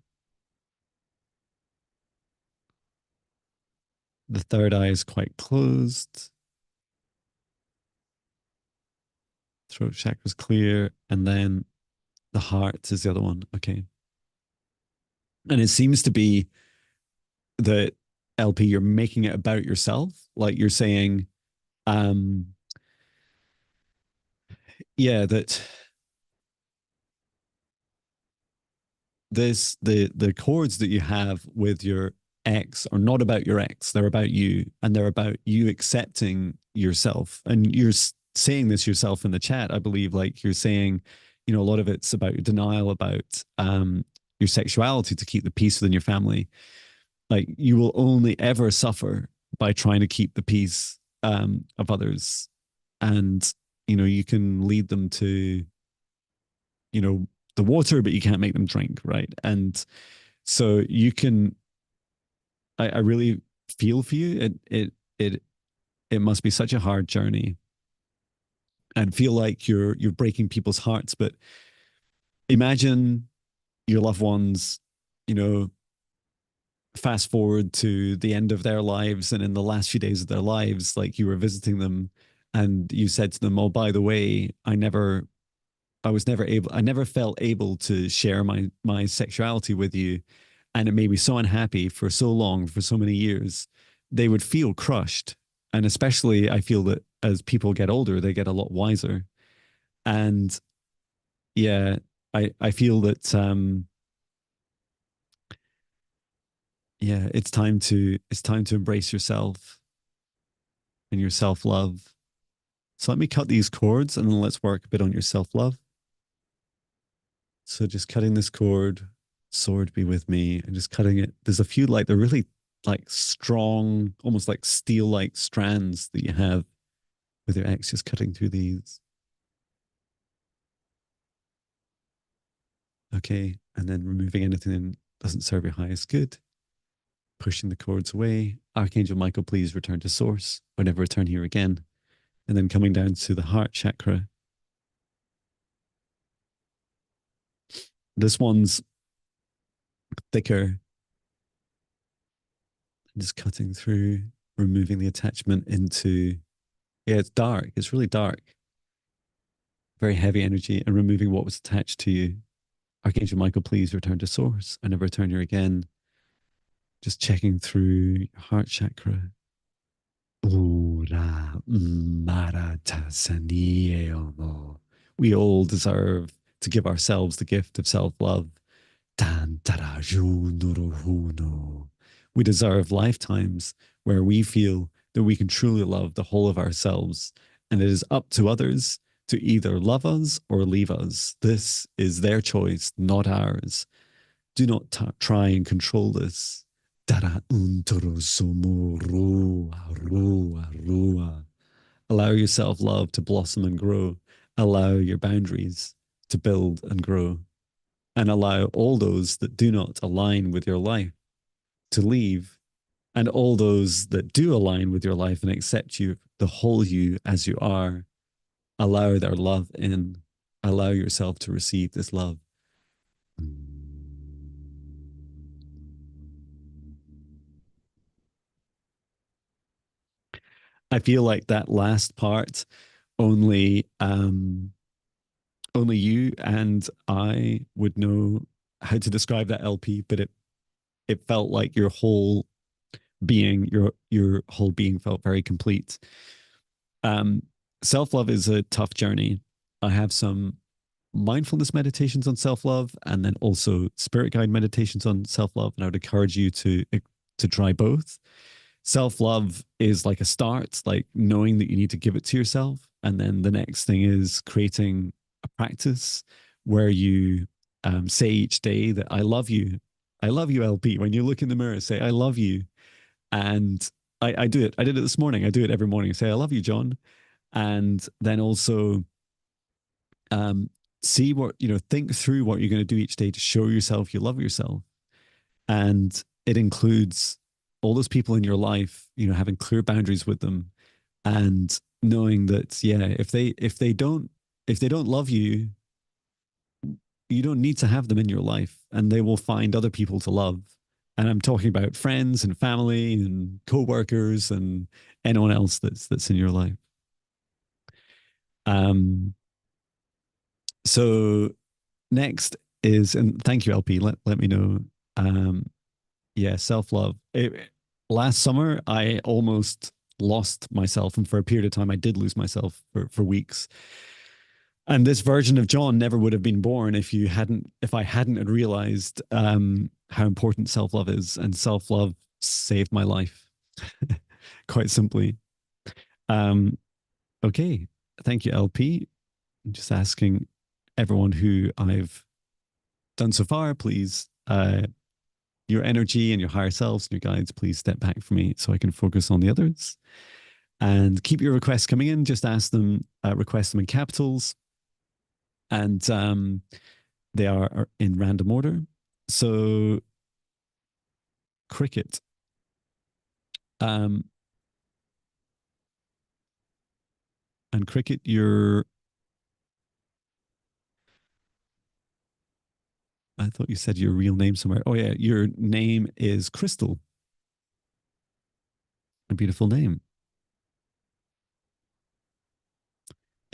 The third eye is quite closed. Throat chakra's clear, and then the heart is the other one. Okay, and it seems to be that LP, you're making it about yourself, like you're saying, um, yeah, that the chords that you have with your ex are not about your ex, they're about you, and they're about you accepting yourself. And you're saying this yourself in the chat, I believe, like you're saying, you know, a lot of it's about your denial about your sexuality to keep the peace within your family. Like you will only ever suffer by trying to keep the peace of others. And you know, you can lead them to, you know, the water, but you can't make them drink, right? And so you can, I really feel for you. It must be such a hard journey and feel like you're breaking people's hearts. But imagine your loved ones, you know, fast forward to the end of their lives, and in the last few days of their lives, like you were visiting them and you said to them, oh, by the way, I never felt able to share my sexuality with you. And it made me so unhappy for so long, for so many years. They would feel crushed. And especially I feel that as people get older, they get a lot wiser. And yeah, I feel that yeah, it's time to embrace yourself and your self-love. So let me cut these cords and then let's work a bit on your self-love. So just cutting this cord, sword be with me, and just cutting it. There's a few like they're really like strong, almost like steel-like strands that you have with your ex, just cutting through these. Okay, and then removing anything that doesn't serve your highest good. Pushing the cords away. Archangel Michael, please return to source or never return here again. And then coming down to the heart chakra. This one's thicker. Just cutting through, removing the attachment into, yeah, it's dark. It's really dark. Very heavy energy, and removing what was attached to you. Archangel Michael, please return to source and never return here again. Just checking through your heart chakra. We all deserve to give ourselves the gift of self-love. We deserve lifetimes where we feel that we can truly love the whole of ourselves, and it is up to others to either love us or leave us. This is their choice, not ours. Do not try and control this. Allow your self love to blossom and grow. Allow your boundaries to build and grow. And allow all those that do not align with your life to leave. And all those that do align with your life and accept you, the whole you as you are, allow their love in. Allow yourself to receive this love. I feel like that last part only only you and I would know how to describe that LP, but it felt like your whole being felt very complete. Um, Self love is a tough journey. I have some mindfulness meditations on self love, and then also spirit guide meditations on self love. And I would encourage you to try both. Self love is like a start, like knowing that you need to give it to yourself, and then the next thing is creating a practice where you say each day that I love you. I love you, LP. When you look in the mirror, say I love you, and I do it. I did it this morning. I do it every morning. I say I love you, John, and then also um, see what think through what you're going to do each day to show yourself you love yourself, and it includes all those people in your life, having clear boundaries with them, and knowing that, yeah, if they don't love you, you don't need to have them in your life, and they will find other people to love. And I'm talking about friends and family and co-workers and anyone else that's in your life. So next is, and thank you, LP. Let me know. Um, yeah, self love. Last summer, I almost lost myself, and for a period of time, I did lose myself for weeks. And this version of John never would have been born if I hadn't had realized how important self love is, and self love saved my life, quite simply. Um, okay, thank you, LP. I'm just asking everyone who I've done so far, please, your energy and your higher selves and your guides, please step back for me so I can focus on the others. And keep your requests coming in. Just ask them, request them in capitals. And they are in random order. So, Cricket. Um, and Cricket, I thought you said your real name somewhere. Oh, yeah, your name is Crystal. A beautiful name.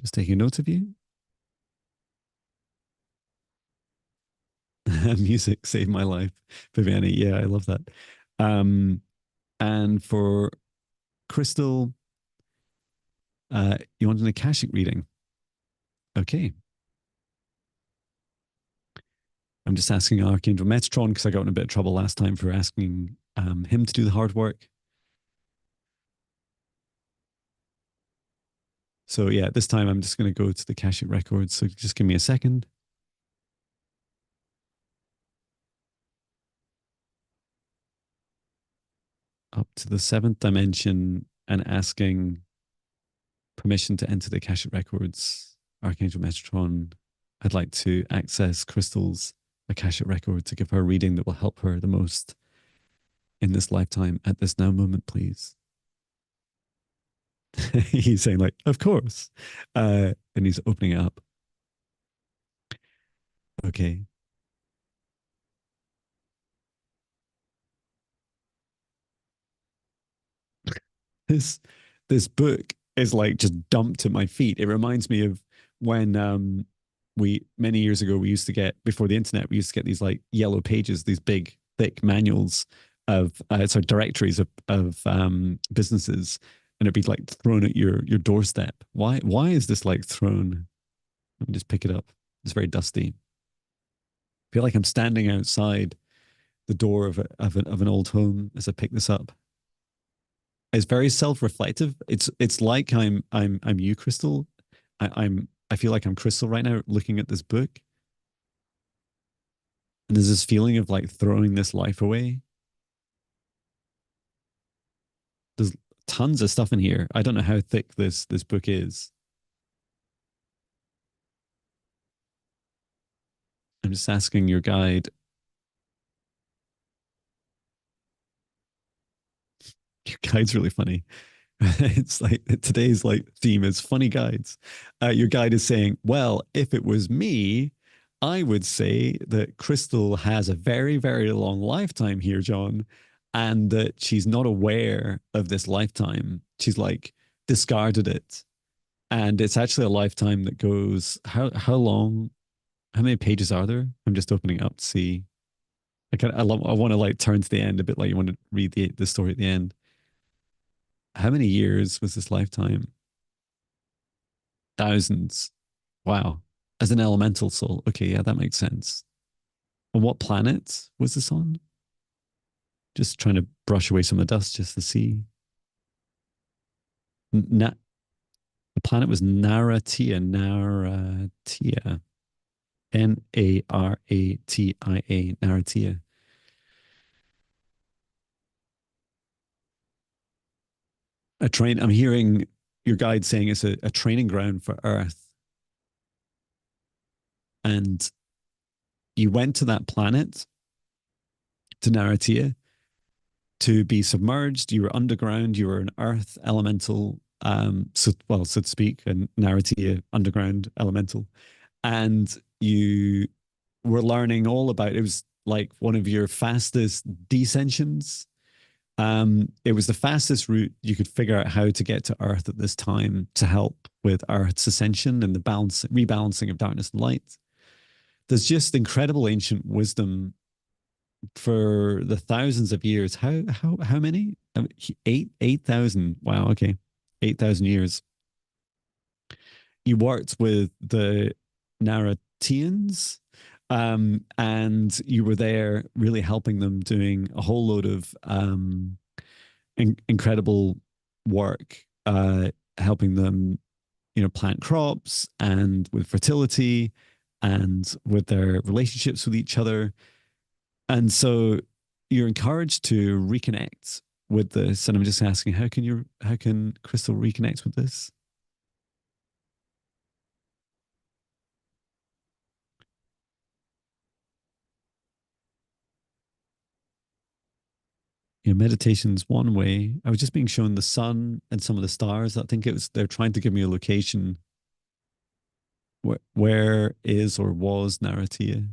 Just taking notes of you. Music saved my life. Viviani, yeah, I love that. And for Crystal, you want an Akashic reading? Okay. I'm just asking Archangel Metatron because I got in a bit of trouble last time for asking him to do the hard work. So yeah, this time I'm just going to go to the Akashic records. So just give me a second. Up to the seventh dimension and asking permission to enter the Akashic records. Archangel Metatron, I'd like to access Crystal's Akashic record to give her a reading that will help her the most in this lifetime at this now moment, please. He's saying like, of course. And he's opening it up. Okay. This this book is like just dumped at my feet. It reminds me of when we many years ago we used to get, before the internet, we used to get these like yellow pages, these big thick manuals of directories of businesses, and it'd be like thrown at your doorstep. Why is this like thrown? Let me just pick it up. It's very dusty. I feel like I'm standing outside the door of an old home as I pick this up. It's very self-reflective. It's like I'm you, Crystal. I feel like I'm Crystal right now looking at this book. And there's this feeling of like throwing this life away. There's tons of stuff in here. I don't know how thick this book is. I'm just asking your guide. Your guide's really funny. It's like today's like theme is funny guides. Your guide is saying, well, if it was me, I would say that Crystal has a very, very long lifetime here, John, and that she's not aware of this lifetime. She's like discarded it. And it's actually a lifetime that goes, how long, how many pages are there? I'm just opening up to see. I want to like turn to the end a bit, like you want to read the story at the end. How many years was this lifetime? Thousands. Wow. As an elemental soul. Okay, yeah, that makes sense. On what planet was this on? Just trying to brush away some of the dust just to see. Na- the planet was Naratia. Naratia. Naratia. Naratia. A train. I'm hearing your guide saying it's a training ground for Earth. And you went to that planet, to Naratia, to be submerged. You were underground. You were an Earth elemental, so to speak, a Naratia underground elemental, and you were learning all about. It was like one of your fastest descensions. It was the fastest route you could figure out how to get to Earth at this time to help with Earth's ascension and the rebalancing of darkness and light. There's just incredible ancient wisdom for the thousands of years. How many? 8,000. Wow. Okay, 8,000 years. You worked with the Naratians, and you were there really helping them, doing a whole load of incredible work, helping them, plant crops and with fertility and with their relationships with each other. And so you're encouraged to reconnect with this. And I'm just asking, how can Crystal reconnect with this? Meditation's one way. I was just being shown the sun and some of the stars. I think they're trying to give me a location. Where is or was Naratia?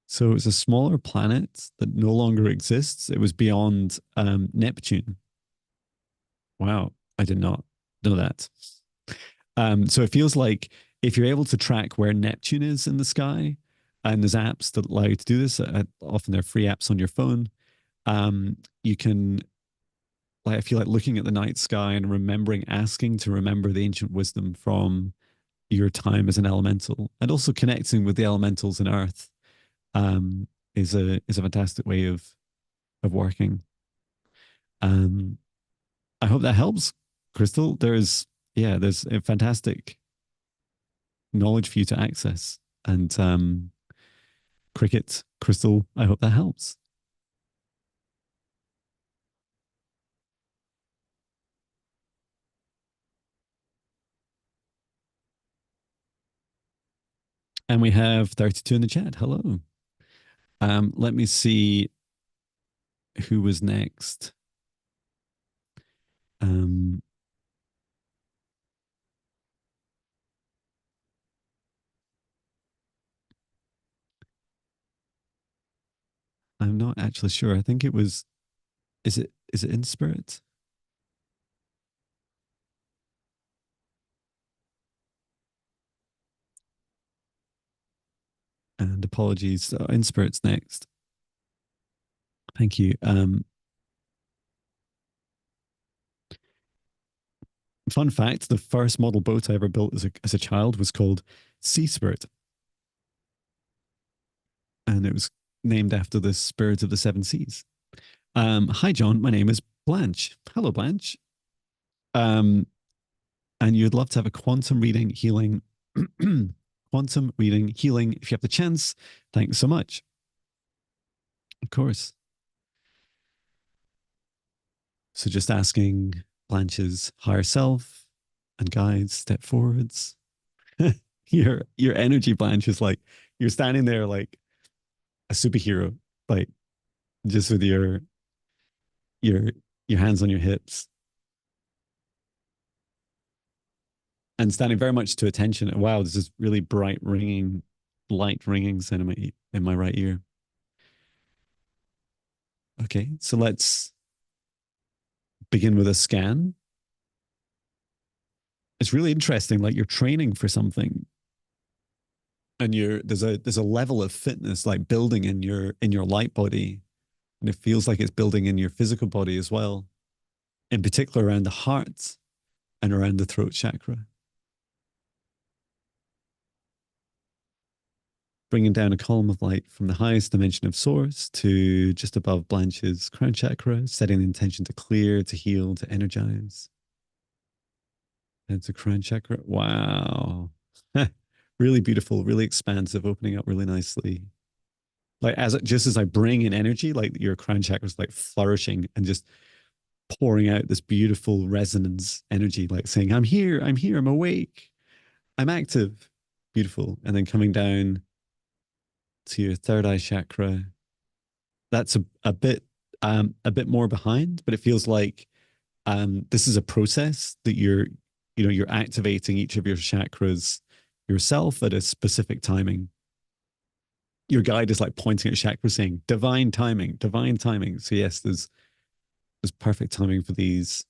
So it was a smaller planet that no longer exists. It was beyond Neptune. Wow, I did not know that. So it feels like if you're able to track where Neptune is in the sky, and there's apps that allow you to do this, often they're free apps on your phone. You can, like, I feel like looking at the night sky and remembering, asking to remember the ancient wisdom from your time as an elemental, and also connecting with the elementals in Earth, um, is a fantastic way of working. Um, I hope that helps, Crystal. There's a fantastic knowledge for you to access. And Cricket, Crystal, I hope that helps. And we have 32 in the chat. Hello. Let me see who was next. Um, I'm not actually sure. I think it was, is it in spirit? And apologies. So in spirit's next. Thank you. Fun fact, the first model boat I ever built as a child was called Sea Spirit. And it was named after the spirit of the seven seas. Hi, John. My name is Blanche. Hello, Blanche. Um, and you'd love to have a quantum reading healing, quantum reading healing if you have the chance. Thanks so much. Of course. So just asking Blanche's higher self and guides step forwards. Your energy, Blanche, is like you're standing there like a superhero, like just with your your hands on your hips and standing very much to attention. Wow, there's this really bright ringing, light ringing sound in my right ear. Okay, so let's begin with a scan. it's really interesting. Like you're training for something, and there's a level of fitness like building in your light body, and it feels like it's building in your physical body as well. In particular, around the heart and around the throat chakra. Bringing down a column of light from the highest dimension of source to just above Blanche's crown chakra, setting the intention to clear, to heal, to energize. And to crown chakra. Wow. Really beautiful, really expansive, opening up really nicely. Like just as I bring in energy, like your crown chakra is like flourishing and just pouring out this beautiful resonance energy, like saying, I'm here, I'm awake, I'm active. Beautiful. And then coming down to your third eye chakra. That's a bit more behind, but it feels like this is a process that you're activating each of your chakras yourself at a specific timing. Your guide is like pointing at chakras saying divine timing, divine timing. So yes, there's perfect timing for these.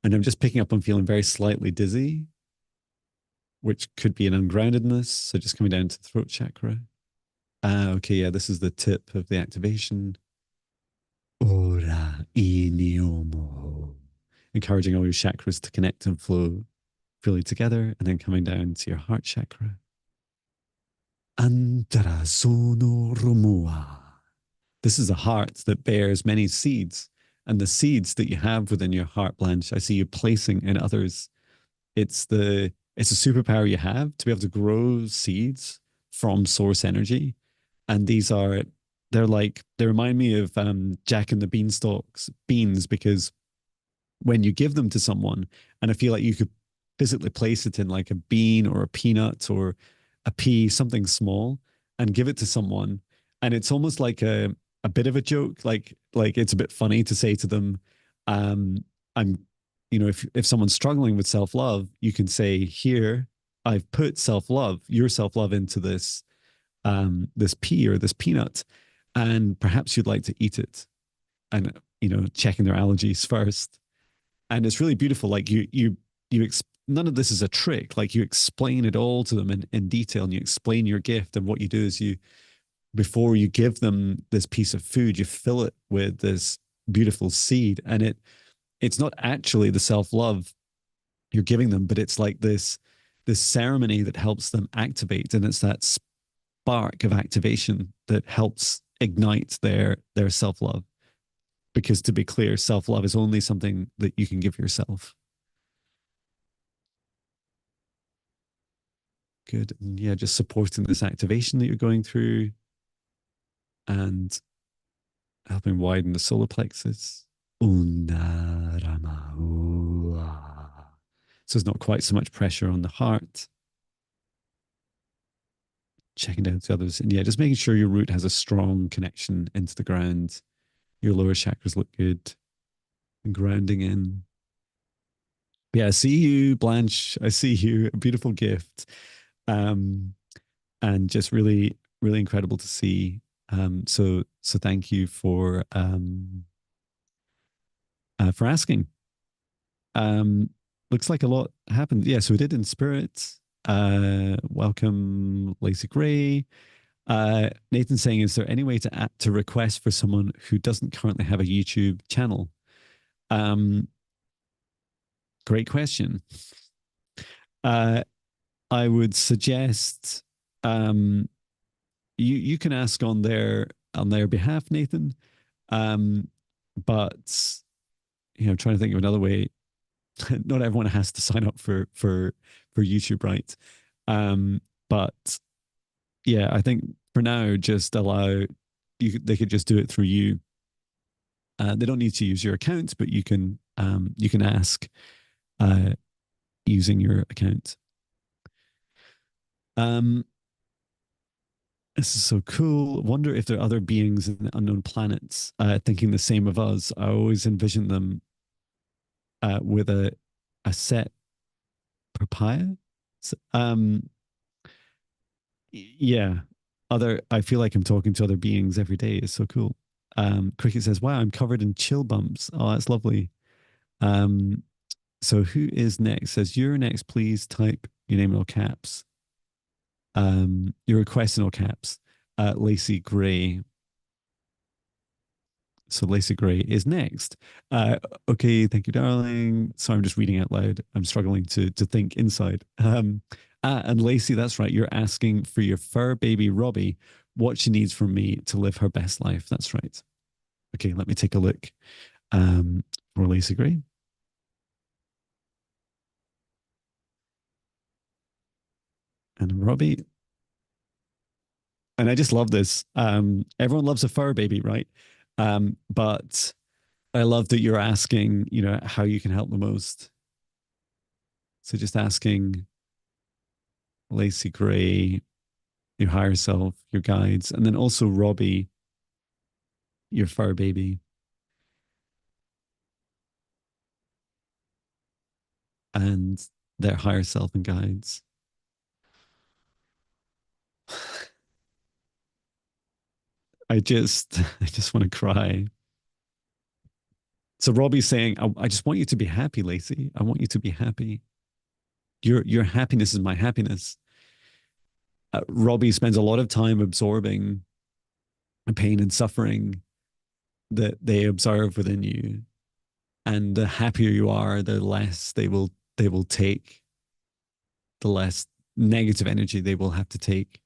And I'm just picking up on feeling very slightly dizzy, which could be an ungroundedness. So just coming down to the throat chakra. Okay, yeah, this is the tip of the activation. Ora iniomo. Encouraging all your chakras to connect and flow fully together, and then coming down to your heart chakra. Antara sono rumua. This is a heart that bears many seeds, and the seeds that you have within your heart, Blanche, I see you placing in others. It's a superpower you have to be able to grow seeds from source energy, and they remind me of Jack and the Beanstalk's beans, because when you give them to someone, and I feel like you could physically place it in like a bean or a peanut or a pea, something small, and give it to someone, and it's almost like a bit of a joke, like it's a bit funny to say to them, I'm if someone's struggling with self-love, you can say, here, I've put self-love, your self-love into this pea or this peanut, and perhaps you'd like to eat it, and checking their allergies first. And it's really beautiful. Like none of this is a trick. Like you explain it all to them in detail, and you explain your gift. And what you do is before you give them this piece of food, you fill it with this beautiful seed, and it's not actually the self-love you're giving them, but it's like this ceremony that helps them activate, and it's that spark of activation that helps ignite their self-love. Because to be clear, self-love is only something that you can give yourself. Good. And yeah, just supporting this activation that you're going through and helping widen the solar plexus. So there's not quite so much pressure on the heart. Checking down to others. And yeah, just making sure your root has a strong connection into the ground. Your lower chakras look good. And grounding in. Yeah, I see you, Blanche. I see you. A beautiful gift. And just really, really incredible to see. So thank you for asking. Looks like a lot happened. Yeah, so we did in spirit. Welcome, Lacey Gray. Nathan saying, is there any way to request for someone who doesn't currently have a YouTube channel? Great question. I would suggest you can ask on their behalf, Nathan. But I'm trying to think of another way. Not everyone has to sign up for YouTube, right? But yeah, I think for now, just allow they could just do it through you. They don't need to use your account, but you can ask using your account. This is so cool. Wonder if there are other beings in the unknown planets thinking the same of us. I always envision them with a set papaya. So, yeah. I feel like I'm talking to other beings every day. It's so cool. Cricket says, wow, I'm covered in chill bumps. Oh, that's lovely. So who is next? Says you're next. Please type your name in all caps. Your request in all caps. Lacey Gray. So Lacey Gray is next. Uh, okay, thank you, darling. So I'm just reading out loud. I'm struggling to think inside. And Lacey, that's right. You're asking for your fur baby Robbie what she needs from me to live her best life. That's right. Okay, let me take a look. For Lacey Gray and Robbie. And I just love this. Everyone loves a fur baby, right? But I love that you're asking, how you can help the most. So just asking Lacey Gray, your higher self, your guides, and then also Robbie, your fur baby, and their higher self and guides. I just want to cry. So Robbie's saying, I just want you to be happy, Lacey. I want you to be happy. Your happiness is my happiness. Robbie spends a lot of time absorbing pain and suffering that they observe within you, and the happier you are, the less they will take, the less negative energy they will have to take.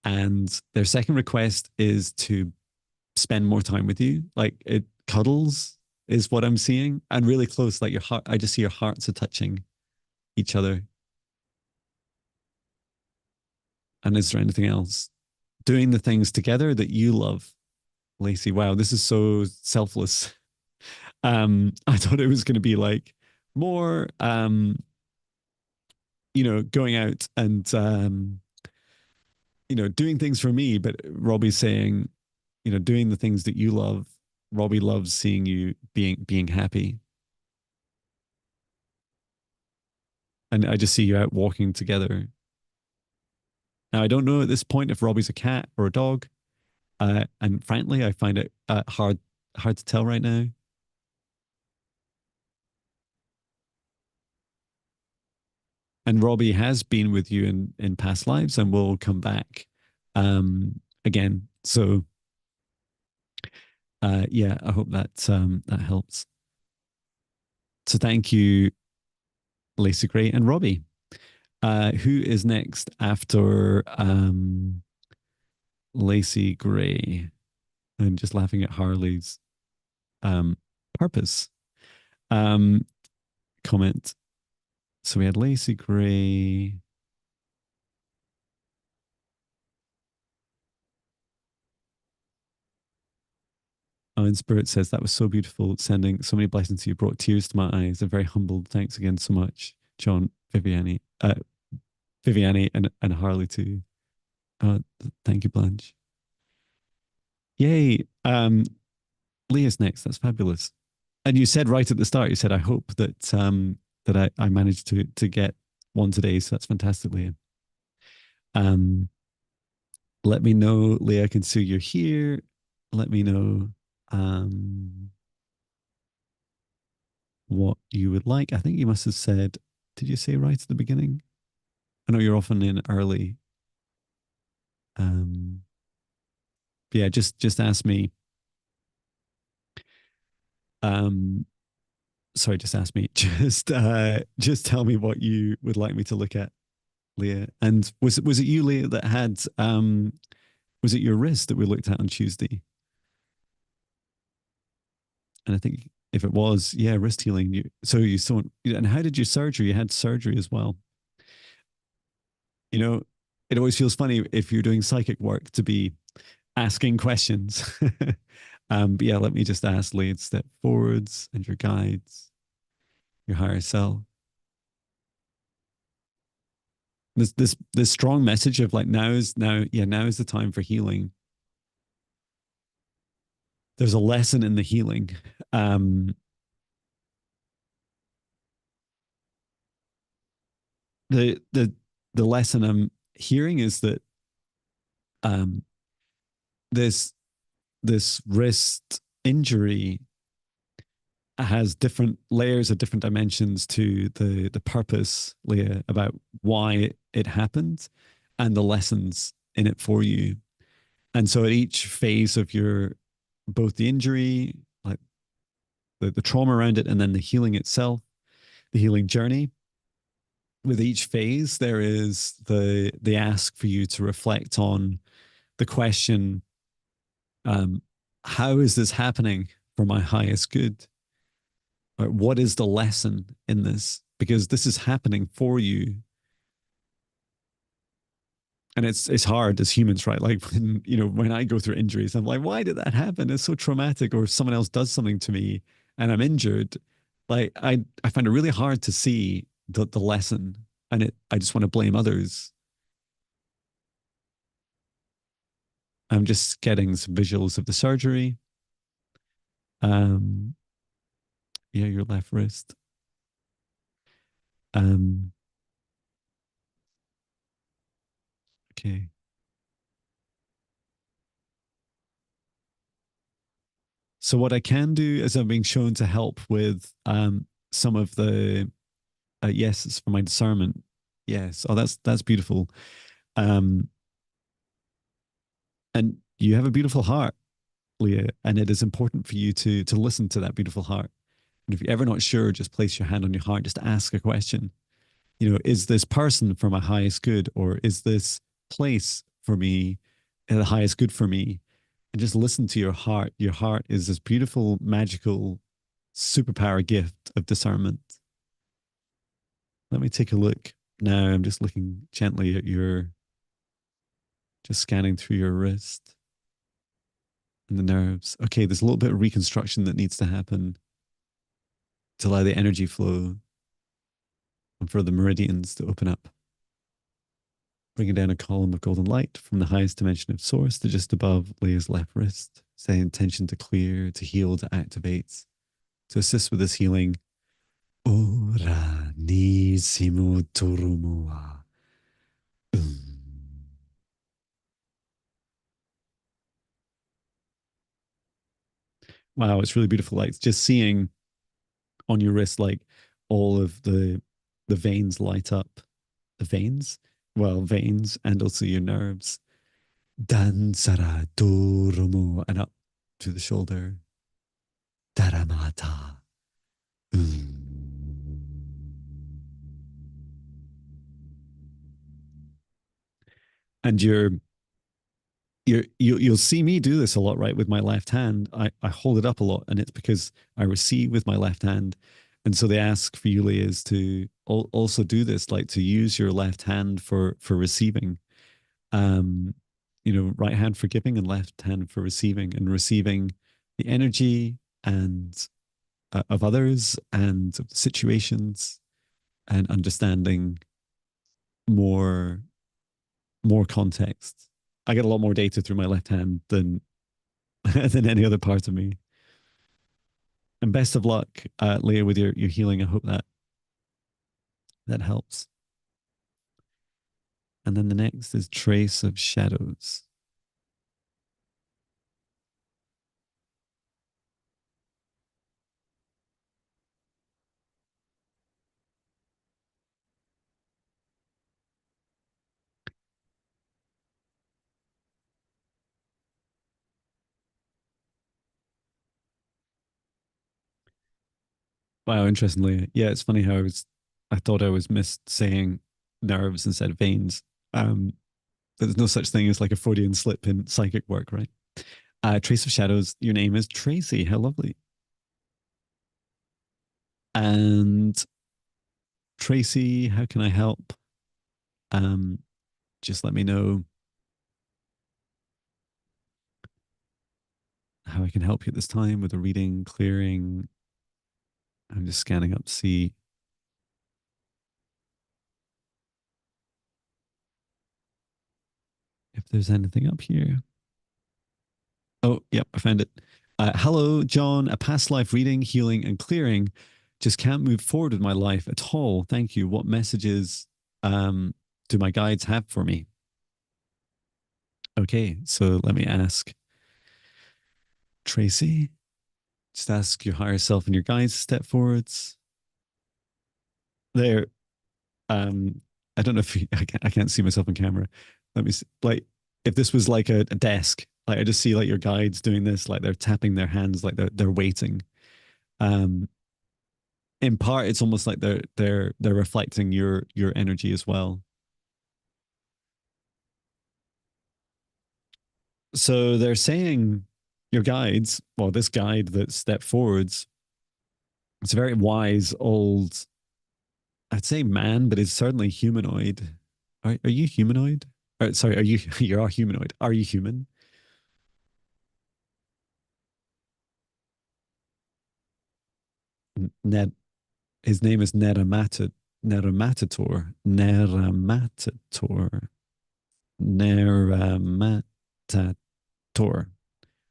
And their second request is to spend more time with you. Like it cuddles is what I'm seeing, and really close. Like your heart, I just see your hearts are touching each other. And is there anything else? Doing the things together that you love, Lacey. Wow, this is so selfless. I thought it was going to be like more, going out and doing things for me. But Robbie's saying, doing the things that you love. Robbie loves seeing you being happy, and I just see you out walking together. Now I don't know at this point if Robbie's a cat or a dog, and frankly, I find it hard to tell right now. And Robbie has been with you in past lives and will come back again. So yeah, I hope that helps. So thank you, Lacey Gray and Robbie. Who is next after Lacey Gray? I'm just laughing at Harley's um, purpose um, comment. So we had Lacey Gray. Oh, and Spirit says that was so beautiful, sending so many blessings to you, brought tears to my eyes. I'm very humbled. Thanks again so much, John, Viviani, and Harley too. Thank you, Blanche. Yay! Leah's next. That's fabulous. And you said right at the start, you said, "I hope that I managed to get one today." So that's fantastic, Leah. Um, let me know, Leah. I can see you're here. Let me know. Um, what you would like. I think you must have said, did you say right at the beginning? I know you're often in early. Um, yeah, just ask me. Um, sorry, just ask me. Just tell me what you would like me to look at, Leah. And was it you, Leah, that had was it your wrist that we looked at on Tuesday? And I think if it was, yeah, wrist healing. So you saw, and how did your surgery? You had surgery as well. You know, it always feels funny if you're doing psychic work to be asking questions. But yeah, let me just ask, lead step forwards and your guides, your higher self. This strong message of like now is the time for healing. There's a lesson in the healing. Um, the lesson I'm hearing is that um, this this wrist injury has different layers of different dimensions to the purpose, Leah, about why it happened and the lessons in it for you. And so at each phase of your both the injury, like the trauma around it, and then the healing itself, the healing journey, with each phase, there is the ask for you to reflect on the question, um, how is this happening for my highest good? Or what is the lesson in this? Because this is happening for you. And it's hard as humans, right? Like when when I go through injuries, I'm like, why did that happen? It's so traumatic. Or if someone else does something to me and I'm injured, like I find it really hard to see the lesson, and I just want to blame others. I'm just getting some visuals of the surgery. Um, yeah, your left wrist. Um, okay. So what I can do is I'm being shown to help with some of the yes, it's for my discernment. Yes. Oh, that's beautiful. Um, and you have a beautiful heart, Leah, and it is important for you to listen to that beautiful heart. And if you're ever not sure, just place your hand on your heart, just ask a question. Is this person for my highest good, or is this place for me the highest good for me? And just listen to your heart. Your heart is this beautiful, magical superpower gift of discernment. Let me take a look now. I'm just looking gently at just scanning through your wrist and the nerves. Okay, there's a little bit of reconstruction that needs to happen to allow the energy flow and for the meridians to open up. Bringing down a column of golden light from the highest dimension of source to just above Leah's left wrist. Say intention to clear, to heal, to activate, to assist with this healing. Ora ni simu turumua. Wow, it's really beautiful. Like just seeing on your wrist, like all of the veins light up. The veins? Well, veins and also your nerves. Dansara durumu and up to the shoulder. Daramata. And you'll see me do this a lot, right? With my left hand, I hold it up a lot, and it's because I receive with my left hand. And so they ask for you, Leah, is to also do this, like to use your left hand for receiving. Um, right hand for giving and left hand for receiving, and receiving the energy and of others and of the situations, and understanding more more context. I get a lot more data through my left hand than than any other part of me. And best of luck, Leah, with your healing. I hope that helps. And then the next is trace of shadows. Wow, interestingly, yeah, it's funny how I thought I was missed saying nerves instead of veins. There's no such thing as like a Freudian slip in psychic work, right? Trace of shadows. Your name is Tracy. How lovely. And Tracy, how can I help? Um, just let me know how I can help you at this time with a reading, clearing. I'm just scanning up to see if there's anything up here. Oh, yep, I found it. Hello, John. A past life reading, healing, and clearing. Just can't move forward with my life at all. Thank you. What messages do my guides have for me? Okay, so let me ask Tracy. Just ask your higher self and your guides to step forwards. There, um, I don't know if I can't see myself on camera. Let me see, like if this was like a desk, like I just see like your guides doing this, like they're tapping their hands, like they're waiting. Um, in part, it's almost like they're reflecting your energy as well. So they're saying your guides, well, this guide that stepped forwards, it's a very wise old, I'd say man, but it's certainly humanoid. Are you humanoid? Sorry, are you you are humanoid? Are you human? Ned, his name is Neramatator. Neramatator.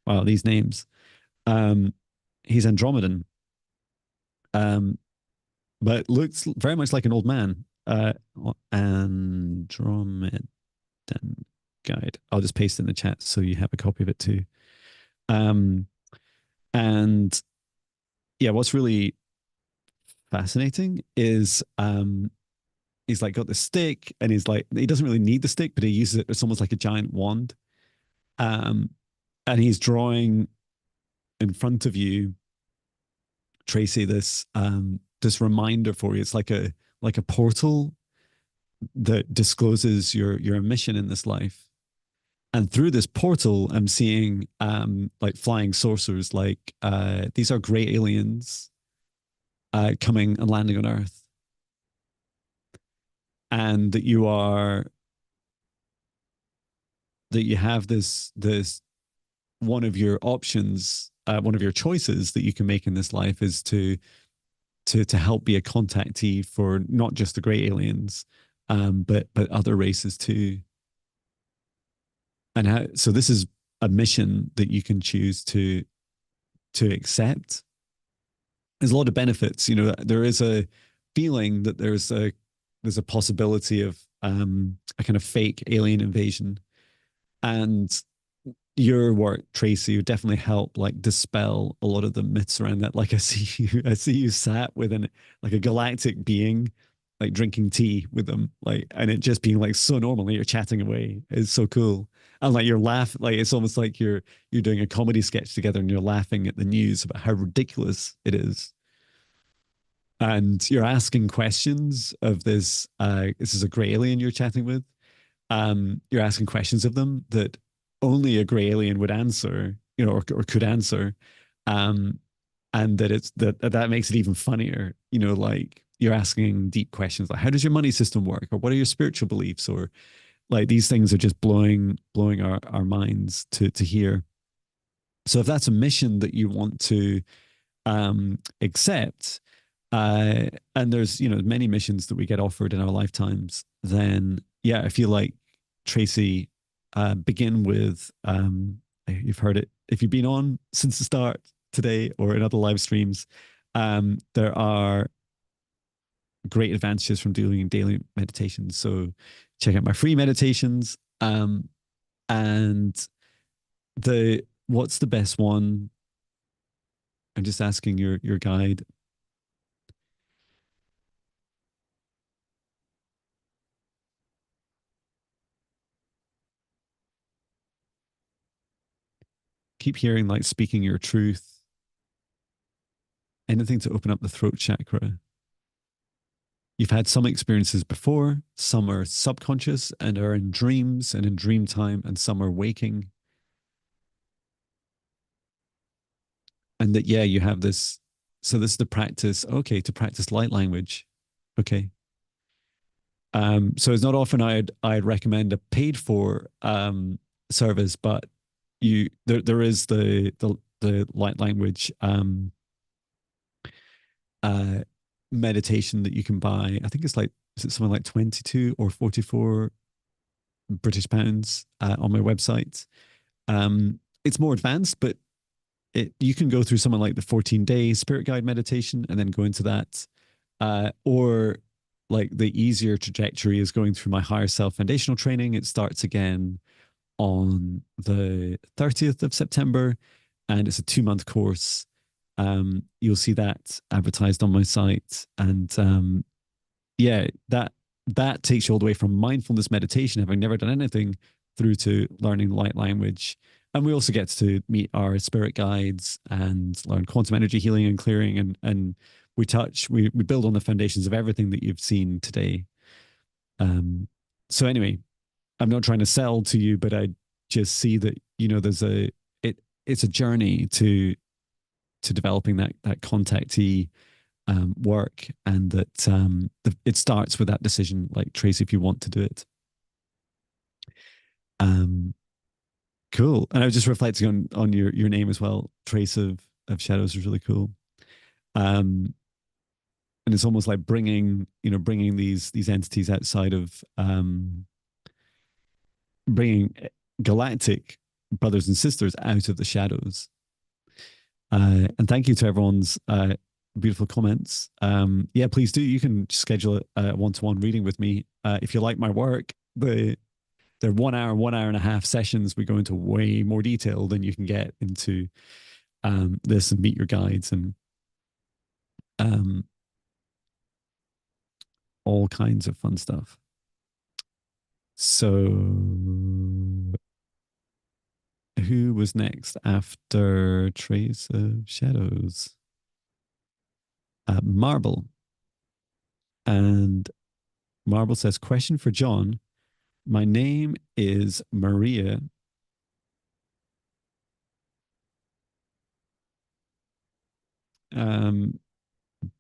Wow, these names. Um, he's Andromedan, um, but looks very much like an old man. Andromedan guide. I'll just paste it in the chat so you have a copy of it too. Um, and yeah, what's really fascinating is he's like got the stick and he's like he doesn't really need the stick, but he uses it as almost like a giant wand. Um, and he's drawing in front of you, Tracy, this reminder for you. It's like a portal that discloses your mission in this life. And through this portal, I'm seeing like flying saucers, like these are great aliens coming and landing on Earth, and that you have this one of your options, one of your choices that you can make in this life is to help be a contactee for not just the great aliens, but other races too. And so this is a mission that you can choose to accept. There's a lot of benefits. You know, there is a feeling that there's a possibility of a kind of fake alien invasion, and your work, Tracy, would definitely help like dispel a lot of the myths around that. Like I see you sat with like a galactic being, like drinking tea with them, like, and it just being like so normal. You're chatting away. It's so cool, and like you're laughing, like it's almost like you're doing a comedy sketch together, and you're laughing at the news about how ridiculous it is. And you're asking questions of this. This is a grey alien you're chatting with, you're asking questions of them that only a gray alien would answer, you know, or could answer. Um, and that that makes it even funnier, you know, like you're asking deep questions like, how does your money system work? Or what are your spiritual beliefs? Or like these things are just blowing our minds to hear. So if that's a mission that you want to accept, uh, and there's many missions that we get offered in our lifetimes, then yeah, I feel like Tracy, begin with you've heard it if you've been on since the start today or in other live streams. There are great advantages from doing daily meditations. So check out my free meditations. And the what's the best one? I'm just asking your guide. Keep hearing like speaking your truth, anything to open up the throat chakra. You've had some experiences before, some are subconscious and are in dreams and in dream time, and some are waking. And that, yeah, you have this. So, this is the practice, okay, to practice light language. Okay. So, it's not often I'd recommend a paid for service, but there is the light language uh, meditation that you can buy. I think it's like, is it something like 22 or 44 British pounds on my website. It's more advanced, but you can go through something like the 14-day spirit guide meditation and then go into that. Or like the easier trajectory is going through my higher self foundational training. It starts again on the 30th of September, and it's a 2-month course. You'll see that advertised on my site. And yeah, that takes you all the way from mindfulness meditation, having never done anything, through to learning light language. And we also get to meet our spirit guides and learn quantum energy healing and clearing. And we build on the foundations of everything that you've seen today. Um, so anyway, I'm not trying to sell to you, but I just see that, it's a journey to developing that contactee work, and that it starts with that decision, like Tracy, if you want to do it. Um, cool. And I was just reflecting on your name as well. Trace of Shadows is really cool. Um, and it's almost like bringing these entities outside of bringing galactic brothers and sisters out of the shadows. And thank you to everyone's beautiful comments. Yeah, please do. You can schedule a one-to-one reading with me. If you like my work, they're 1 hour, 1 hour and a half sessions. We go into way more detail than you can get into this, and meet your guides, and um, all kinds of fun stuff. So, who was next after Trace of Shadows? Marble. And Marble says, question for Jon. My name is Maria.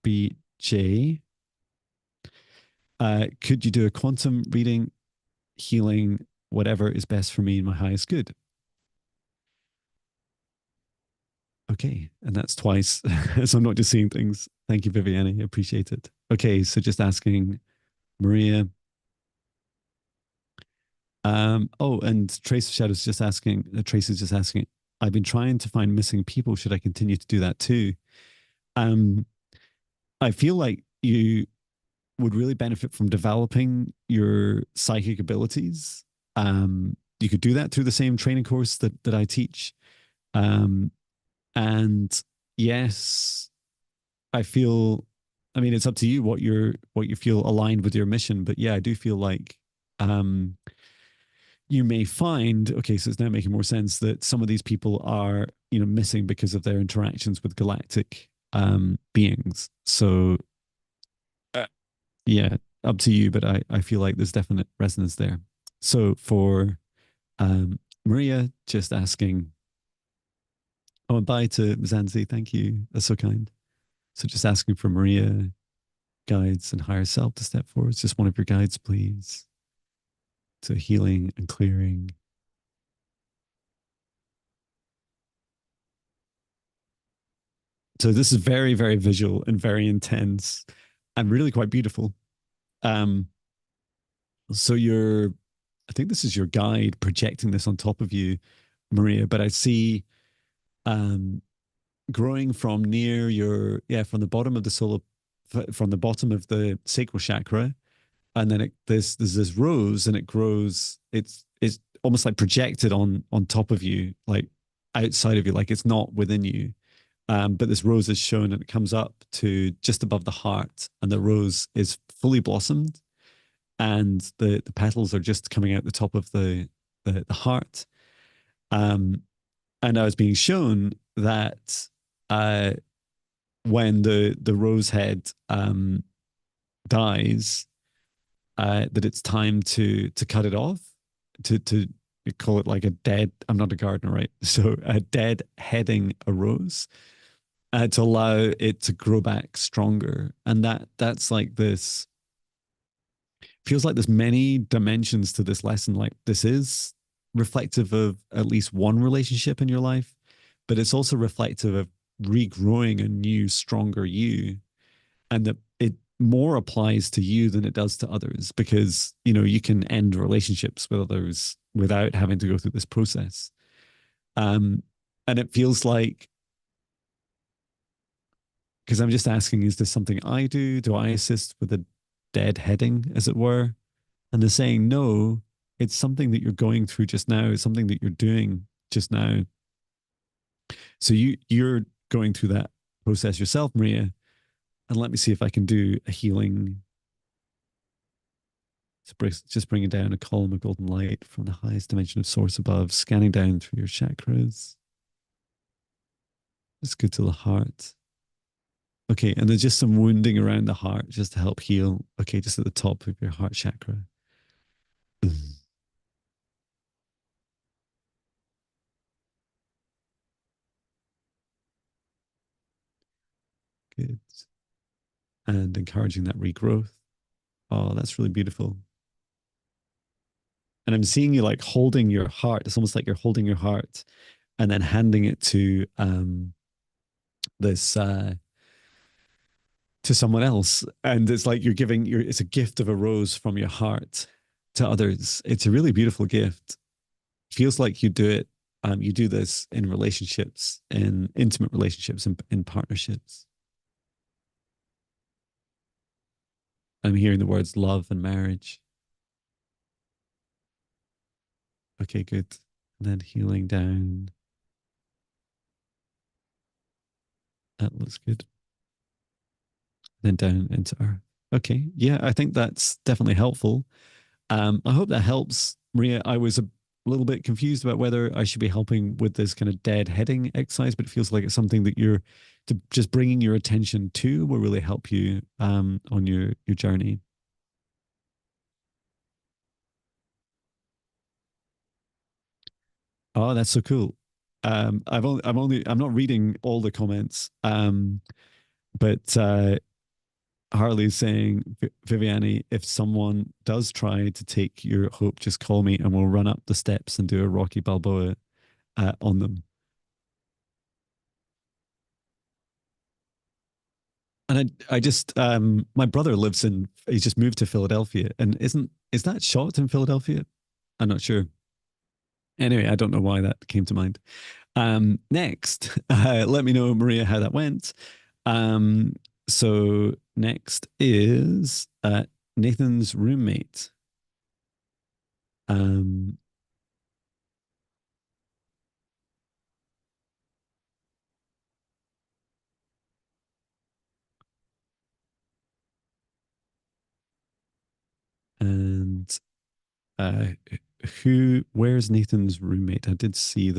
BJ. Could you do a quantum reading, healing, whatever is best for me in my highest good? Okay, and that's twice. So I'm not just seeing things. Thank you, Viviane. Appreciate it. Okay, so just asking Maria. Oh, and Trace of Shadows just asking, Trace is just asking, I've been trying to find missing people. Should I continue to do that too? Um, I feel like you would really benefit from developing your psychic abilities. You could do that through the same training course that I teach. And yes, I feel, I mean, it's up to you what you feel aligned with your mission. But yeah, I do feel like you may find, okay, so it's now making more sense, that some of these people are, missing because of their interactions with galactic beings. So yeah, up to you, but I feel like there's definite resonance there. So for Maria, just asking, oh, and bye to Mzanzi. Thank you. That's so kind. So just asking for Maria, guides and higher self to step forward. It's just one of your guides, please, to healing and clearing. So this is very, very visual and very intense and really quite beautiful. Um, so I think this is your guide projecting this on top of you, Maria, but I see um, growing from near from the bottom of the solar, from the bottom of the sacral chakra, and then there's this rose, and it grows. It's almost like projected on top of you, like outside of you, like it's not within you. But this rose is shown, and it comes up to just above the heart, and the rose is fully blossomed, and the petals are just coming out the top of the heart. Um, and I was being shown that uh, when the rose head dies, that it's time to cut it off, to call it like a dead. I'm not a gardener, right? So a dead heading a rose, to allow it to grow back stronger, and that's like this. Feels like there's many dimensions to this lesson. Like this is reflective of at least one relationship in your life, but it's also reflective of regrowing a new, stronger you, and that it more applies to you than it does to others, because you can end relationships with others without having to go through this process. Um, and it feels like, because I'm just asking, is this something I do? Do I assist with a deadheading, as it were? And they're saying, no, it's something that you're going through just now. It's something that you're doing just now. So you're going through that process yourself, Maria, and let me see if I can do a healing. Just bringing down a column of golden light from the highest dimension of source above, scanning down through your chakras. Just go to the heart. Okay, and there's just some wounding around the heart just to help heal. Okay, just at the top of your heart chakra. Good. And encouraging that regrowth. Oh, that's really beautiful. And I'm seeing you like holding your heart. It's almost like you're holding your heart and then handing it this to someone else. And it's like you're giving it's a gift of a rose from your heart to others. It's a really beautiful gift. Feels like you do this in relationships, in intimate relationships, in partnerships. I'm hearing the words love and marriage. Okay, good. And then healing down. That looks good. Then down into earth. Okay. Yeah, I think that's definitely helpful. I hope that helps, Maria. I was a little bit confused about whether I should be helping with this kind of dead heading exercise, but it feels like it's something that just bringing your attention to will really help you on your journey. Oh, that's so cool. I'm not reading all the comments, but Harley's saying, Viviani, if someone does try to take your hope, just call me and we'll run up the steps and do a Rocky Balboa on them. And I just, my brother he's just moved to Philadelphia, and is that shot in Philadelphia? I'm not sure. Anyway, I don't know why that came to mind. Next, let me know, Maria, how that went. Um, so next is Nathan's roommate. Um, and uh, where's Nathan's roommate? I did see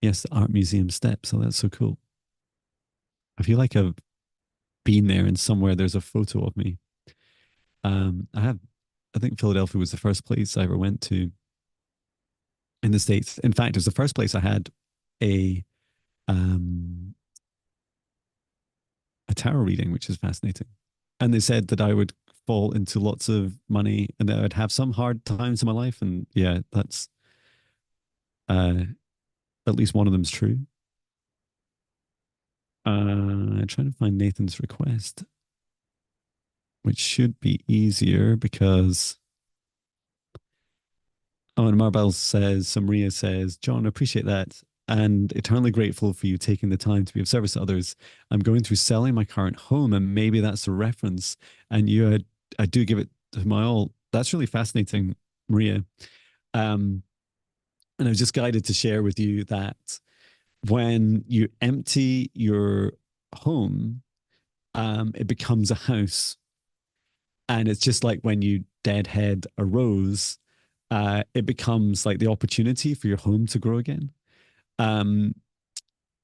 yes, the art museum steps. So that's so cool. I feel like I've been there and somewhere there's a photo of me. I think Philadelphia was the first place I ever went to in the States. In fact, it was the first place I had a, um, a tarot reading, which is fascinating. And they said that I would fall into lots of money and that I'd have some hard times in my life. And yeah, that's, uh, at least one of them's true. I'm trying to find Nathan's request, which should be easier because oh, and Marbell says, Samria says, John, I appreciate that and eternally grateful for you taking the time to be of service to others. I'm going through selling my current home, and maybe that's a reference. And I do give it my all. That's really fascinating, Maria. Um, and I was just guided to share with you that when you empty your home, it becomes a house. And it's just like when you deadhead a rose, it becomes like the opportunity for your home to grow again. Um,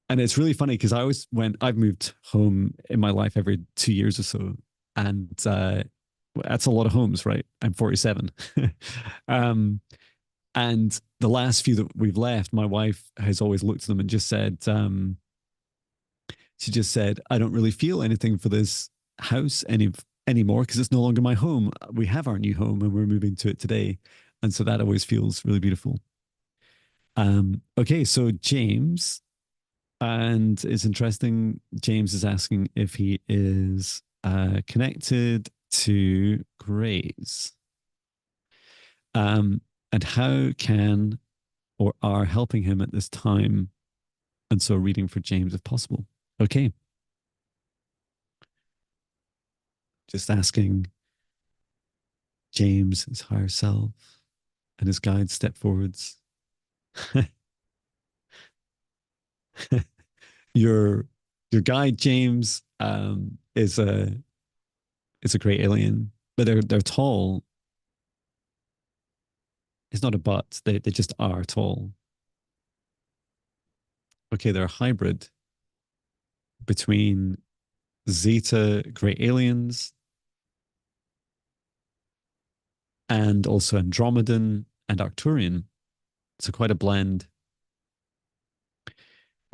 and it's really funny because I've moved home in my life every 2 years or so. And that's a lot of homes, right? I'm 47. um, and the last few that we've left, my wife has always looked at them and just said, she just said, I don't really feel anything for this house anymore because it's no longer my home. We have our new home and we're moving to it today. And so that always feels really beautiful. Okay, so James, and it's interesting. James is asking if he is connected to Grays, and how can or are helping him at this time. And so reading for James if possible. Okay, just asking James, his higher self, and his guides step forwards. your your guide James is a great alien, but they're tall. It's not a but. They just are tall. Okay, they're a hybrid between Zeta great aliens and also Andromedan and Arcturian. So quite a blend.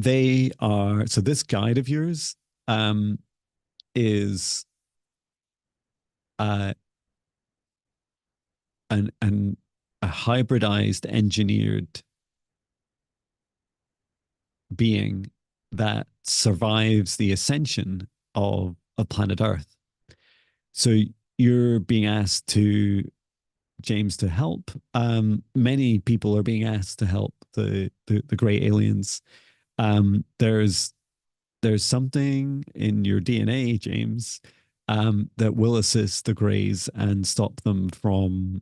They are so this guide of yours um, is uh, an a hybridized, engineered being that survives the ascension of planet Earth. So you're being asked to James to help. Many people are being asked to help the gray aliens. There's something in your DNA, James, that will assist the Greys and stop them from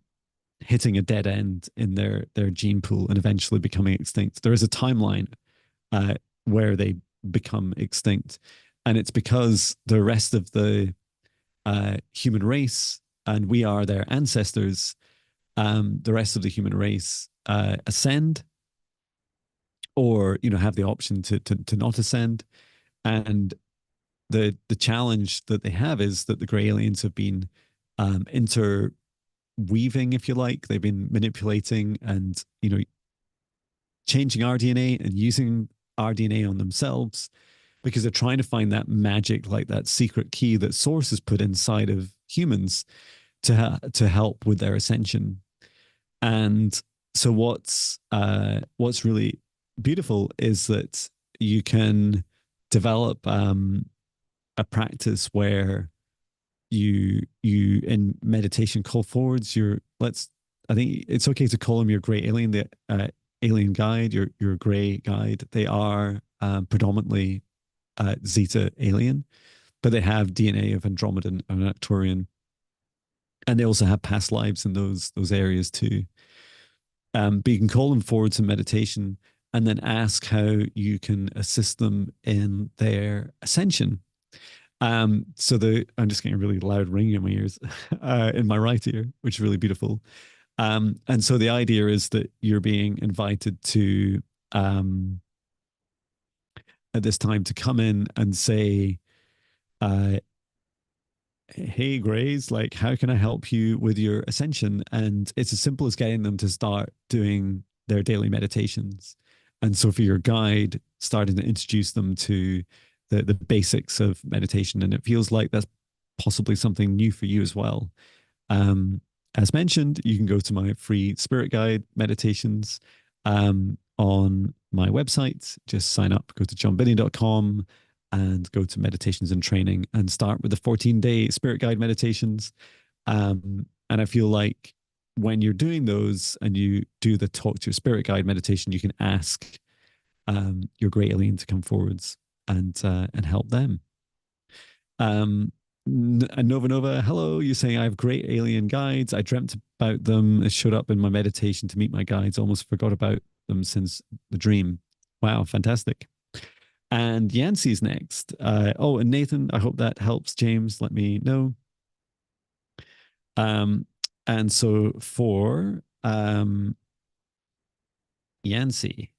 hitting a dead end in their gene pool and eventually becoming extinct. There is a timeline uh, where they become extinct, and it's because the rest of the human race, and we are their ancestors. The rest of the human race ascend, or have the option to not ascend, and the challenge that they have is that the gray aliens have been interweaving, if you like. They've been manipulating and changing our DNA and using our DNA on themselves because they're trying to find that magic, like that secret key that Source has put inside of humans to help with their ascension. And so what's really beautiful is that you can develop a practice where you in meditation call forwards your let's I think it's okay to call them your gray alien, the alien guide, your gray guide. They are predominantly Zeta alien, but they have DNA of Andromedan and Arcturian, and they also have past lives in those areas too. But you can call them forward to meditation and then ask how you can assist them in their ascension. So I'm just getting a really loud ringing in my ears, in my right ear, which is really beautiful. And so the idea is that you're being invited to at this time to come in and say, uh, hey Grays, like how can I help you with your ascension? And it's as simple as getting them to start doing their daily meditations. And so for your guide, starting to introduce them to the basics of meditation. And it feels like that's possibly something new for you as well. Um, as mentioned, you can go to my free spirit guide meditations on my website. Just sign up, go to jonbinnie.com and go to meditations and training and start with the 14-day spirit guide meditations. And I feel like when you're doing those and you do the talk to your spirit guide meditation, you can ask your great alien to come forwards and help them. Nova Nova, hello. You're saying I have great alien guides. I dreamt about them. It showed up in my meditation to meet my guides. Almost forgot about them since the dream. Wow, fantastic. And Yancey's next. And Nathan, I hope that helps. James, let me know. And so for Yancey,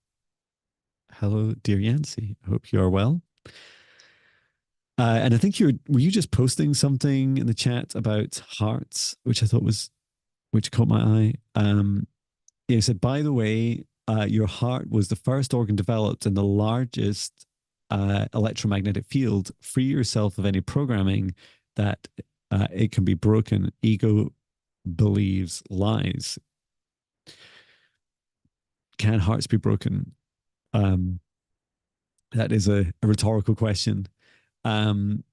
hello, dear Yancey. I hope you are well. And I think were you just posting something in the chat about hearts, which I thought which caught my eye. Yeah, he said, by the way, your heart was the first organ developed in the largest electromagnetic field. Free yourself of any programming that it can be broken. Ego believes lies. Can hearts be broken? That is a rhetorical question. And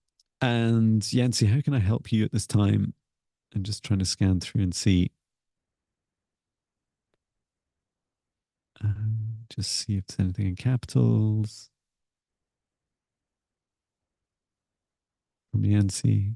Yancy, how can I help you at this time? I'm just trying to scan through and see. Just see if there's anything in capitals from Yancy.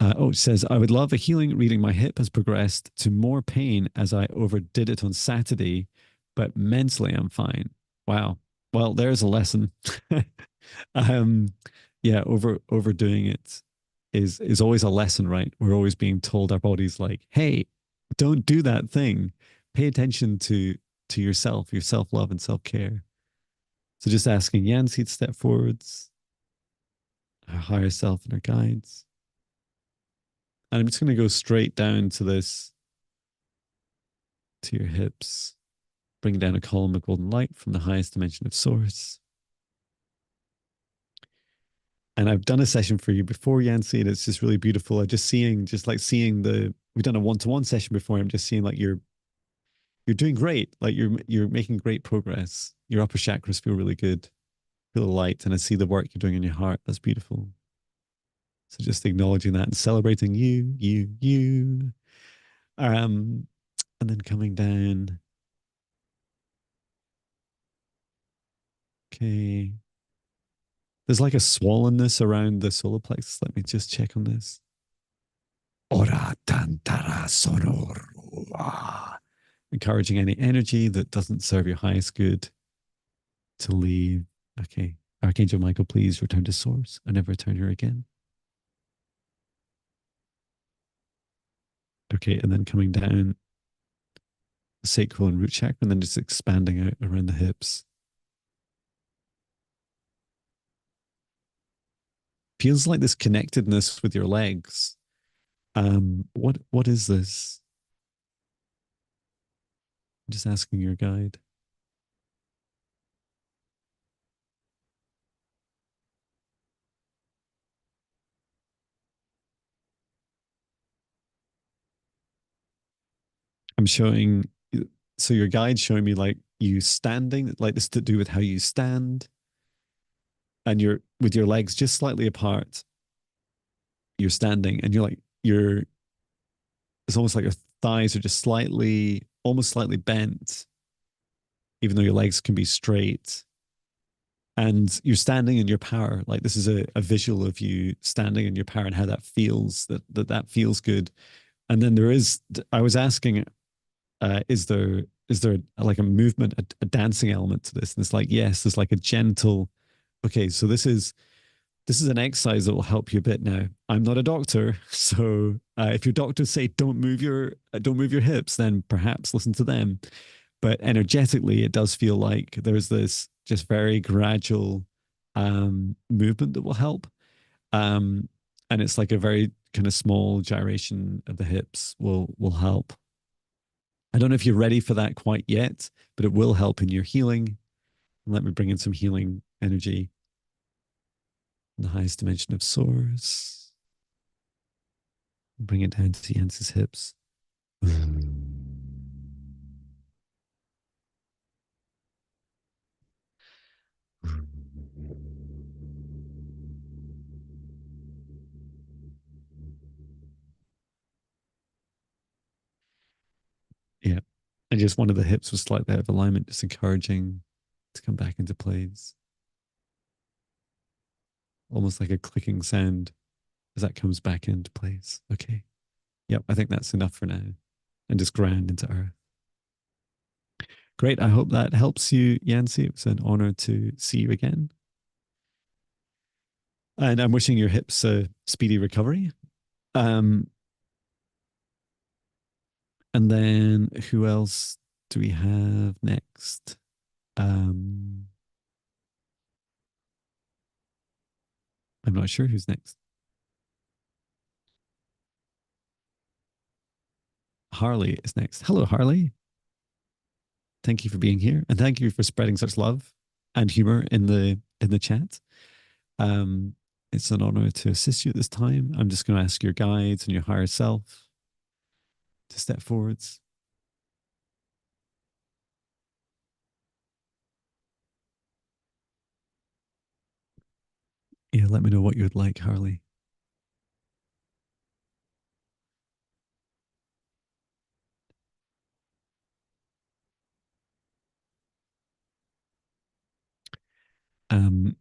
It says, I would love a healing reading. My hip has progressed to more pain as I overdid it on Saturday. but mentally I'm fine. Wow. Well, there's a lesson. um, yeah, overdoing it is always a lesson, right? We're always being told our bodies like, hey, don't do that thing. Pay attention to yourself, your self-love and self-care. So just asking Yancy to step forwards, our higher self and our guides. And I'm just going to go straight down to this, to your hips. Bring down a column of golden light from the highest dimension of source. And I've done a session for you before, Yancy, and it's just really beautiful. I'm just seeing, just like seeing we've done a one-to-one session before. I'm just seeing like you're doing great. Like you're making great progress. Your upper chakras feel really good, feel light, and I see the work you're doing in your heart. That's beautiful. So just acknowledging that and celebrating you. Um, and then coming down. Okay. There's like a swollenness around the solar plexus. Let me just check on this. Ora tantara sonor. Encouraging any energy that doesn't serve your highest good to leave. Okay. Archangel Michael, please return to source and never return here again. Okay. And then coming down the sacral and root chakra, and then just expanding out around the hips. Feels like this connectedness with your legs. What is this? I'm just asking your guide. I'm showing, so your guide's showing me like you standing, like this to do with how you stand, and you're with your legs just slightly apart. You're standing, and it's almost like your thighs are just slightly, almost slightly bent, even though your legs can be straight. And you're standing in your power. Like this is a visual of you standing in your power and how that feels. That feels good. And then I was asking, is there like a movement, a dancing element to this? And it's like, yes, there's like a gentle. Okay, so this is an exercise that will help you a bit. Now I'm not a doctor, so if your doctors say don't move your hips, then perhaps listen to them. But energetically, it does feel like there's this just very gradual movement that will help. Um, and it's like a very kind of small gyration of the hips will help. I don't know if you're ready for that quite yet, but it will help in your healing. Let me bring in some healing energy in the highest dimension of source. Bring it down to Jens's hips. Yeah. And just one of the hips was slightly out of alignment, just encouraging to come back into place. Almost like a clicking sound as that comes back into place. Okay. Yep. I think that's enough for now. And just ground into earth. Great. I hope that helps you, Yancy. It was an honor to see you again. And I'm wishing your hips a speedy recovery. Um, and then who else do we have next? Um, I'm not sure who's next. Harley is next. Hello, Harley. Thank you for being here, and thank you for spreading such love and humor in the chat. Um, it's an honor to assist you at this time. I'm just going to ask your guides and your higher self to step forwards. Yeah, let me know what you would like, Harley. Um,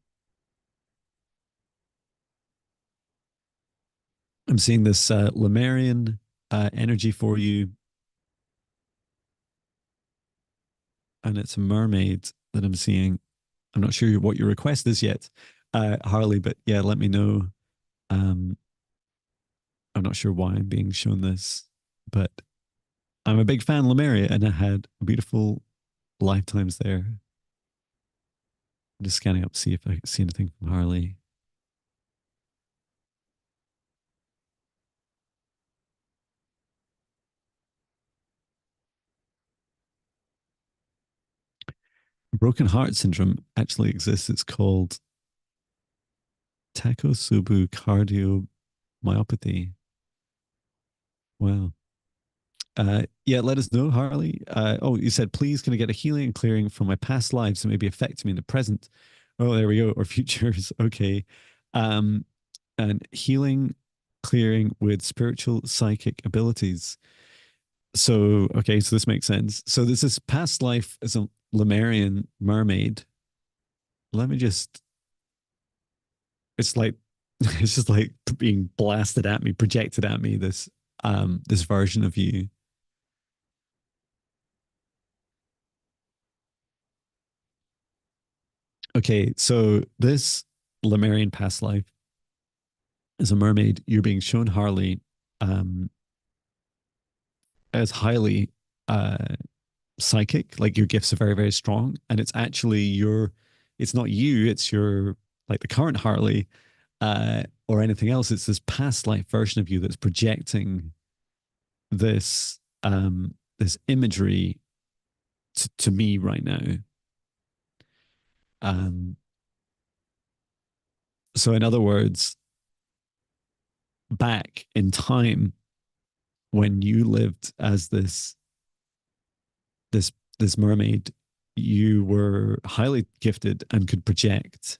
I'm seeing this Lemurian energy for you. and it's a mermaid that I'm seeing. I'm not sure what your request is yet, Harley, but yeah, let me know. Um, I'm not sure why I'm being shown this, but I'm a big fan of Lemuria, and I had beautiful lifetimes there. I'm just scanning up to see if I see anything from Harley. Broken heart syndrome actually exists. It's called Takotsubo cardiomyopathy. Wow. Yeah, let us know, Harley. Oh, you said, please, can I get a healing and clearing from my past lives that may be affecting me in the present? Oh, there we go. Or futures. Okay. Um, and healing, clearing with spiritual psychic abilities. So, okay, so this makes sense. So, this is past life as a Lemurian mermaid. Let me just, it's like, it's just like being blasted at me, projected at me, this version of you. Okay, so this Lemurian past life as a mermaid, you're being shown, Harley, um, as highly uh, psychic. Like your gifts are very, very strong, and it's actually your, it's not you, it's your like the current Harley or anything else. It's this past life version of you that's projecting this imagery to me right now. Um, so, in other words, back in time when you lived as this this mermaid, you were highly gifted and could project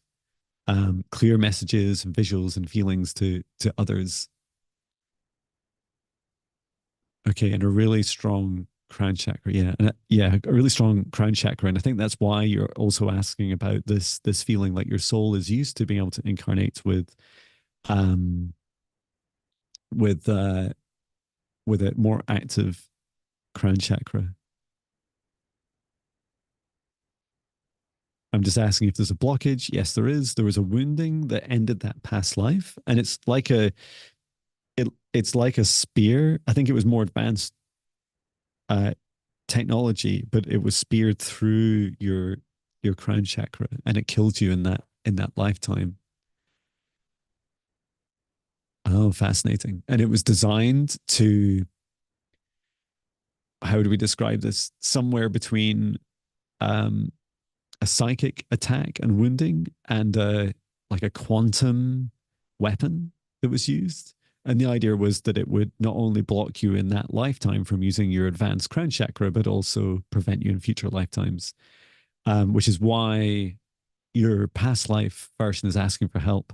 clear messages and visuals and feelings to others. Okay, and a really strong crown chakra, yeah, yeah, a really strong crown chakra, and I think that's why you're also asking about this feeling like your soul is used to being able to incarnate um with uh with a more active crown chakra. I'm just asking if there's a blockage. Yes, there is. There was a wounding that ended that past life, and it's like a spear. I think it was more advanced uh, technology, but it was speared through your crown chakra, and it killed you in that lifetime. Oh, fascinating! And it was designed to, how do we describe this? Somewhere between um, a psychic attack and wounding and like a quantum weapon that was used. And the idea was that it would not only block you in that lifetime from using your advanced crown chakra, but also prevent you in future lifetimes, which is why your past life version is asking for help.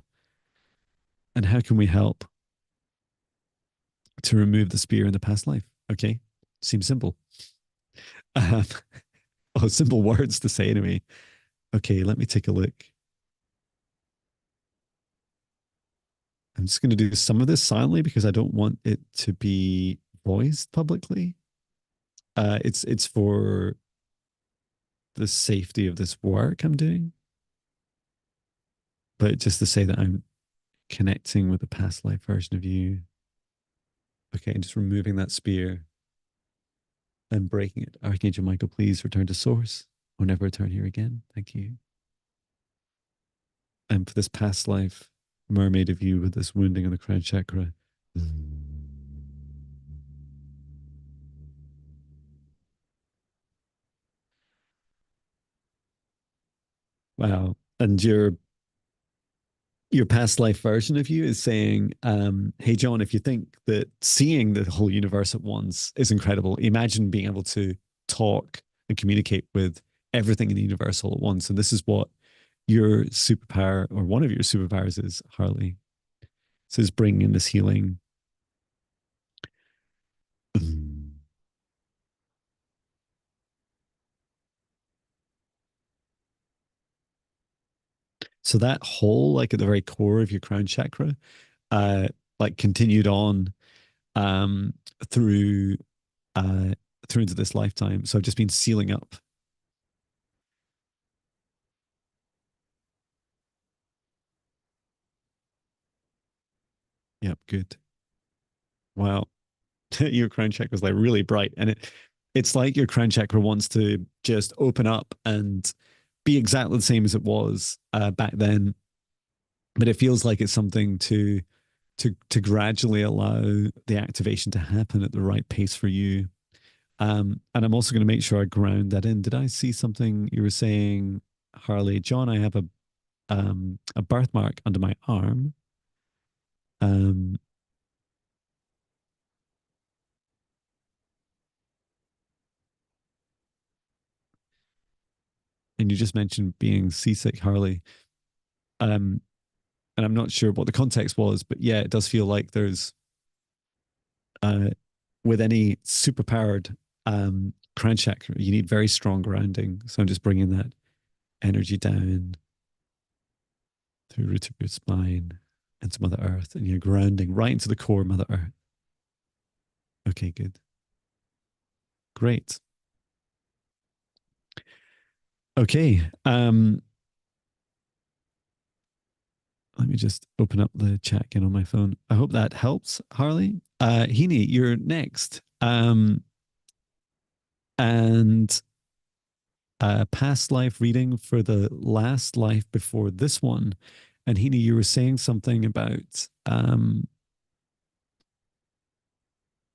And how can we help to remove the spear in the past life? Okay, seems simple. Um, oh, simple words to say anyway. Okay, let me take a look. I'm just going to do some of this silently because I don't want it to be voiced publicly. It's for the safety of this work I'm doing, but just to say that I'm connecting with the past life version of you. Okay, and just removing that spear and breaking it. Archangel Michael, please return to source or never return here again. Thank you. And for this past life, mermaid of you with this wounding on the crown chakra. Wow. And your past life version of you is saying, hey, Jon, if you think that seeing the whole universe at once is incredible, imagine being able to talk and communicate with everything in the universe all at once. And this is what your superpower or one of your superpowers is, Harley. So it's bringing in this healing. So that hole, like at the very core of your crown chakra, uh, like continued on um, through uh, through into this lifetime. So I've just been sealing up Yep, good. Wow. Your crown chakra was like really bright. And it's like your crown chakra wants to just open up and be exactly the same as it was back then. But it feels like it's something to gradually allow the activation to happen at the right pace for you. And I'm also going to make sure I ground that in. Did I see something you were saying, Harley? John, I have a birthmark under my arm. Um, and you just mentioned being seasick, Harley. Um, and I'm not sure what the context was, but yeah, it does feel like there's uh, with any superpowered crown chakra, you need very strong grounding. So I'm just bringing that energy down through root of your spine into Mother Earth, and you're grounding right into the core of Mother Earth. Okay, good. Great. Okay. Let me just open up the chat again on my phone. I hope that helps, Harley. Heaney, you're next. And past life reading for the last life before this one. And Heaney, you were saying something about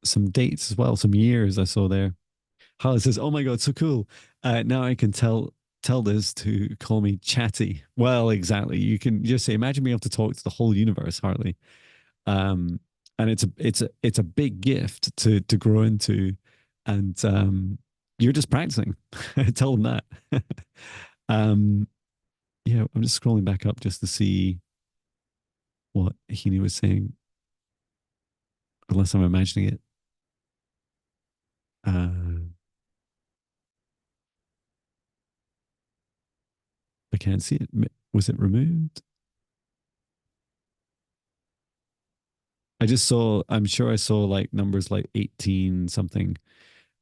some dates as well, some years I saw there. Harley says, "Oh my god, so cool! Now I can tell this to call me chatty." Well, exactly. You can just say, imagine being able to talk to the whole universe, Harley. Um, and it's a big gift to grow into, and you're just practicing. Tell them that. um, yeah, I'm just scrolling back up just to see what Heaney was saying, unless I'm imagining it. I can't see it. Was it removed? I just saw, I'm sure I saw like numbers like 18 something.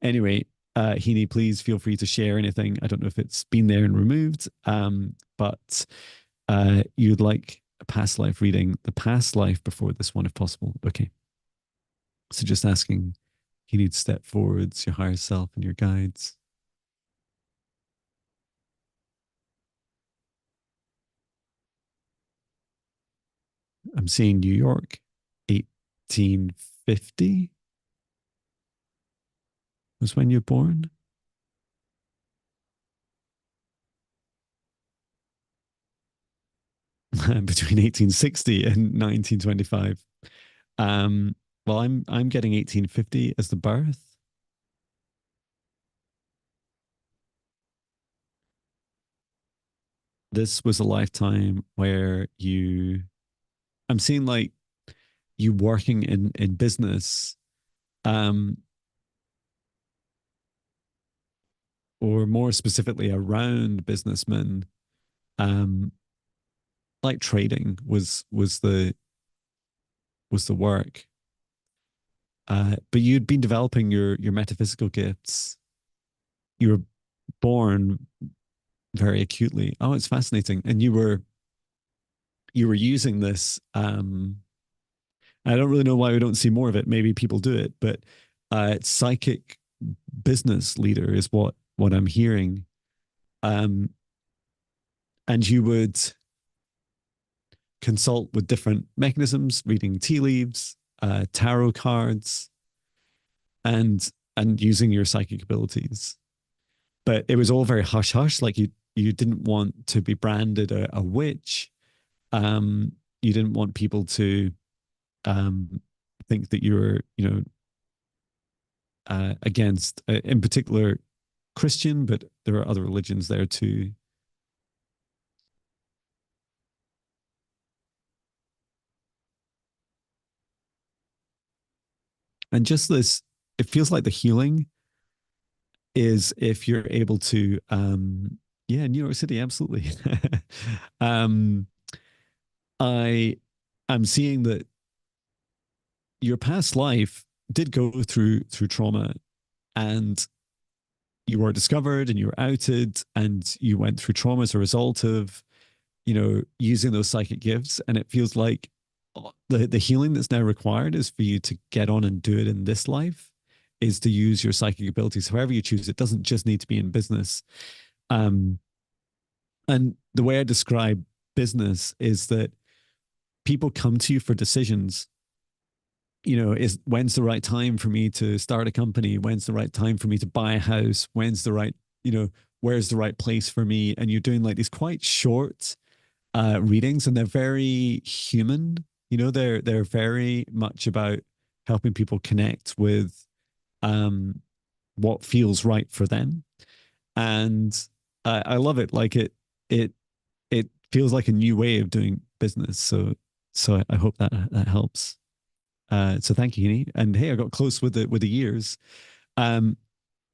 Anyway, Heaney, please feel free to share anything. I don't know if it's been there and removed, but you'd like a past life reading, the past life before this one, if possible. Okay. So just asking Heaney to step forwards, your higher self and your guides. I'm seeing New York, 1850 was when you're born. Between 1860 and 1925. Well, I'm getting 1850 as the birth. This was a lifetime where I'm seeing like you working in business, um, or more specifically around businessmen, um, like trading was the work. But you'd been developing your metaphysical gifts. You were born very acutely. Oh, it's fascinating. And you were using this. I don't really know why we don't see more of it. Maybe people do it, but psychic business leader is what I'm hearing. Um, and you would consult with different mechanisms, reading tea leaves, tarot cards, and using your psychic abilities. But it was all very hush hush. Like you didn't want to be branded a witch. You didn't want people to um, think that you were, against, in particular, Christian, but there are other religions there too. And just this, it feels like the healing is if you're able to, yeah, New York City, absolutely. um, I am seeing that your past life did go through trauma, and you were discovered and you were outed and you went through trauma as a result of using those psychic gifts. And it feels like the healing that's now required is for you to get on and do it in this life, is to use your psychic abilities however you choose. It doesn't just need to be in business. Um, and the way I describe business is that people come to you for decisions. Is when's the right time for me to start a company? When's the right time for me to buy a house? When's the right, where's the right place for me? And you're doing like these quite short readings, and they're very human. They're very much about helping people connect with um, what feels right for them, and I love it. Like it it feels like a new way of doing business. So I hope that helps. So thank you, Heaney. And hey, I got close with the years. Um,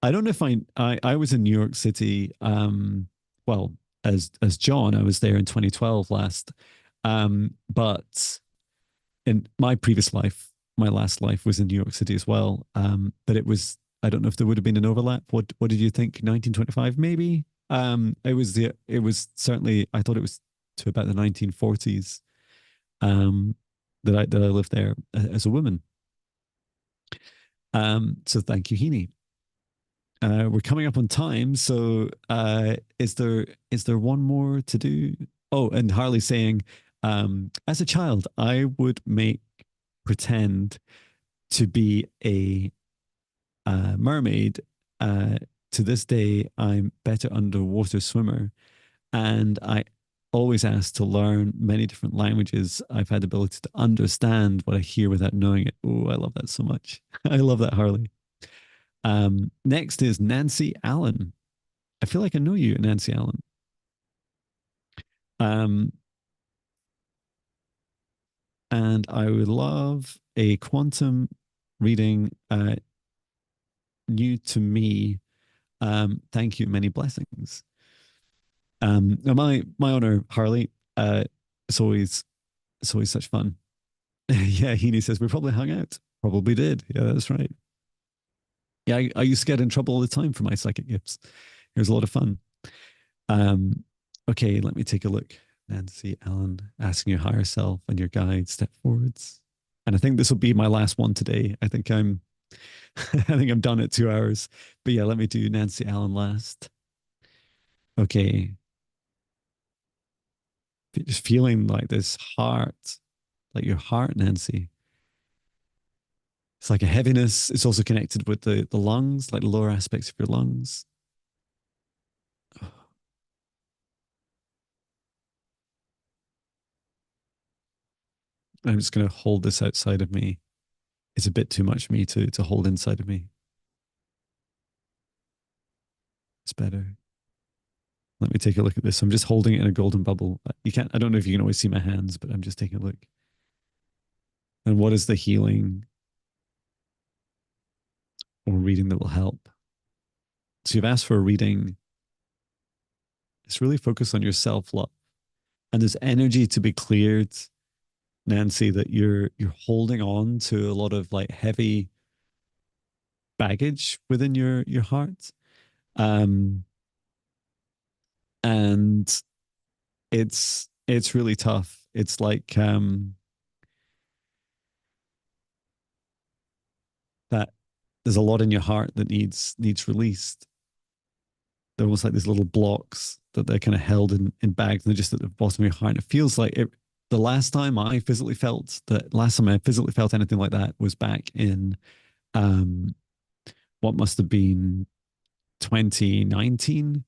I don't know if I was in New York City. Well, as John, I was there in 2012 last. But in my previous life, my last life was in New York City as well. But it was, I don't know if there would have been an overlap. What did you think? 1925 maybe. It was certainly, I thought it was to about the 1940s. That I lived there as a woman. So thank you, Heaney. We're coming up on time, so is there one more to do? Oh, and Harley saying, as a child, I would make pretend to be a mermaid. Uh, to this day, I'm better underwater swimmer, and I always ask to learn many different languages. I've had the ability to understand what I hear without knowing it. Oh, I love that so much. I love that, Harley. Next is Nancy Allen. I feel like I know you, Nancy Allen. Um, and I would love a quantum reading, new to me. Thank you, many blessings. My honor, Harley. It's always it's always such fun. Yeah, Heaney says we probably hung out. Probably did. Yeah, that's right. Yeah, I used to get in trouble all the time for my psychic gifts. It was a lot of fun. Um, okay, let me take a look. Nancy Allen, asking your higher self and your guide step forwards. And I think this will be my last one today. I think I'm done at 2 hours. But yeah, let me do Nancy Allen last. Okay. Just feeling like this heart, like your heart, Nancy. It's like a heaviness. It's also connected with the lungs, like the lower aspects of your lungs. I'm just going to hold this outside of me. It's a bit too much for me to hold inside of me. It's better. Let me take a look at this. I'm just holding it in a golden bubble. You can't, I don't know if you can always see my hands, but I'm just taking a look. And what is the healing or reading that will help? So you've asked for a reading. It's really focused on your self love. And there's energy to be cleared, Nancy, that you're holding on to a lot of like heavy baggage within your heart. Um, and it's really tough. It's like that there's a lot in your heart that needs released. They're almost like these little blocks that they're kind of held in bags, and they're just at the bottom of your heart. And it feels like it. The last time I physically felt anything like that was back in um, what must have been 2019,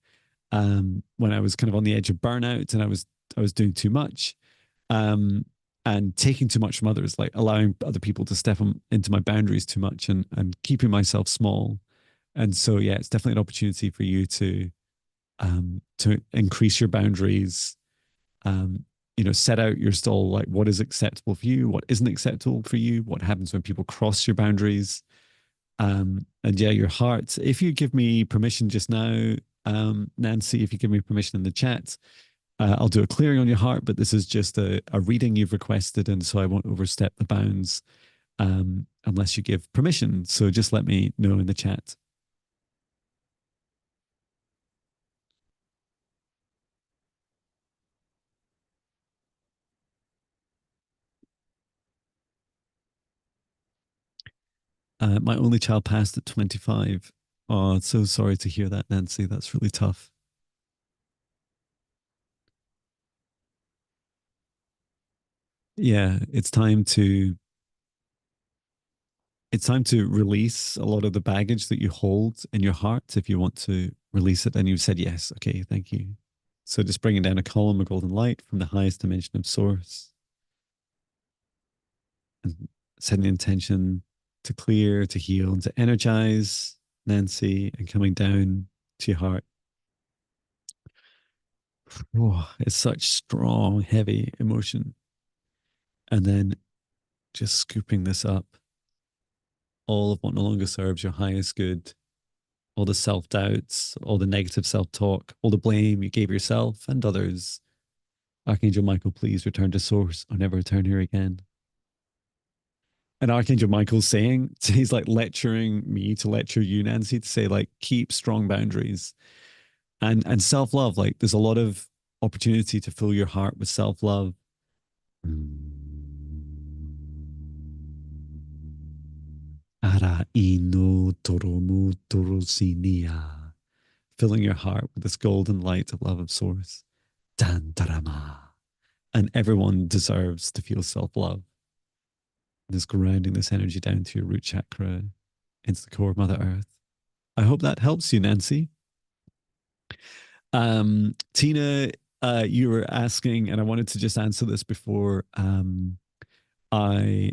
when I was kind of on the edge of burnout, and I was doing too much, um, and taking too much from others, like allowing other people to step into my boundaries too much, and keeping myself small. And so, yeah, it's definitely an opportunity for you to increase your boundaries. Um, set out your stall, like what is acceptable for you, what isn't acceptable for you, what happens when people cross your boundaries. And yeah, your heart. If you give me permission just now, Nancy, if you give me permission in the chat, I'll do a clearing on your heart. But this is just a reading you've requested, and so I won't overstep the bounds unless you give permission. So just let me know in the chat. My only child passed at 25. Oh, so sorry to hear that, Nancy. That's really tough. Yeah, it's time to release a lot of the baggage that you hold in your heart if you want to release it. And you've said yes. Okay, thank you. So just bringing down a column of golden light from the highest dimension of source and setting the intention to clear, to heal, and to energize Nancy and coming down to your heart. Oh, it's such strong, heavy emotion. And then just scooping this up, all of what no longer serves your highest good, all the self doubts, all the negative self talk, all the blame you gave yourself and others. Archangel Michael, please return to source or never return here again. And Archangel Michael's saying, he's like lecturing me to lecture you, Nancy, to say, like, keep strong boundaries and self love. Like, there's a lot of opportunity to fill your heart with self love. Ara ino toromu torosinia. Filling your heart with this golden light of love of source. Dantarama. And everyone deserves to feel self love. Just grounding this energy down to your root chakra, into the core of Mother Earth. I hope that helps you, Nancy. Tina, you were asking, and I wanted to just answer this before I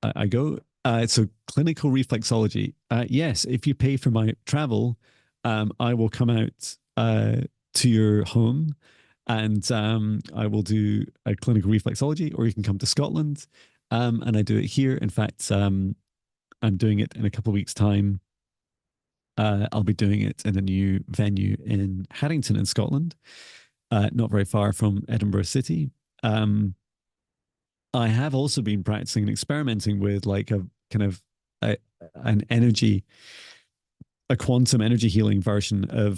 I go. So clinical reflexology. Yes, if you pay for my travel, I will come out to your home and I will do a clinical reflexology, or you can come to Scotland and I do it here. In fact, I'm doing it in a couple of weeks' time. I'll be doing it in a new venue in Haddington in Scotland, not very far from Edinburgh City. Um, I have also been practicing and experimenting with like a kind of a, an energy, a quantum energy healing version uh,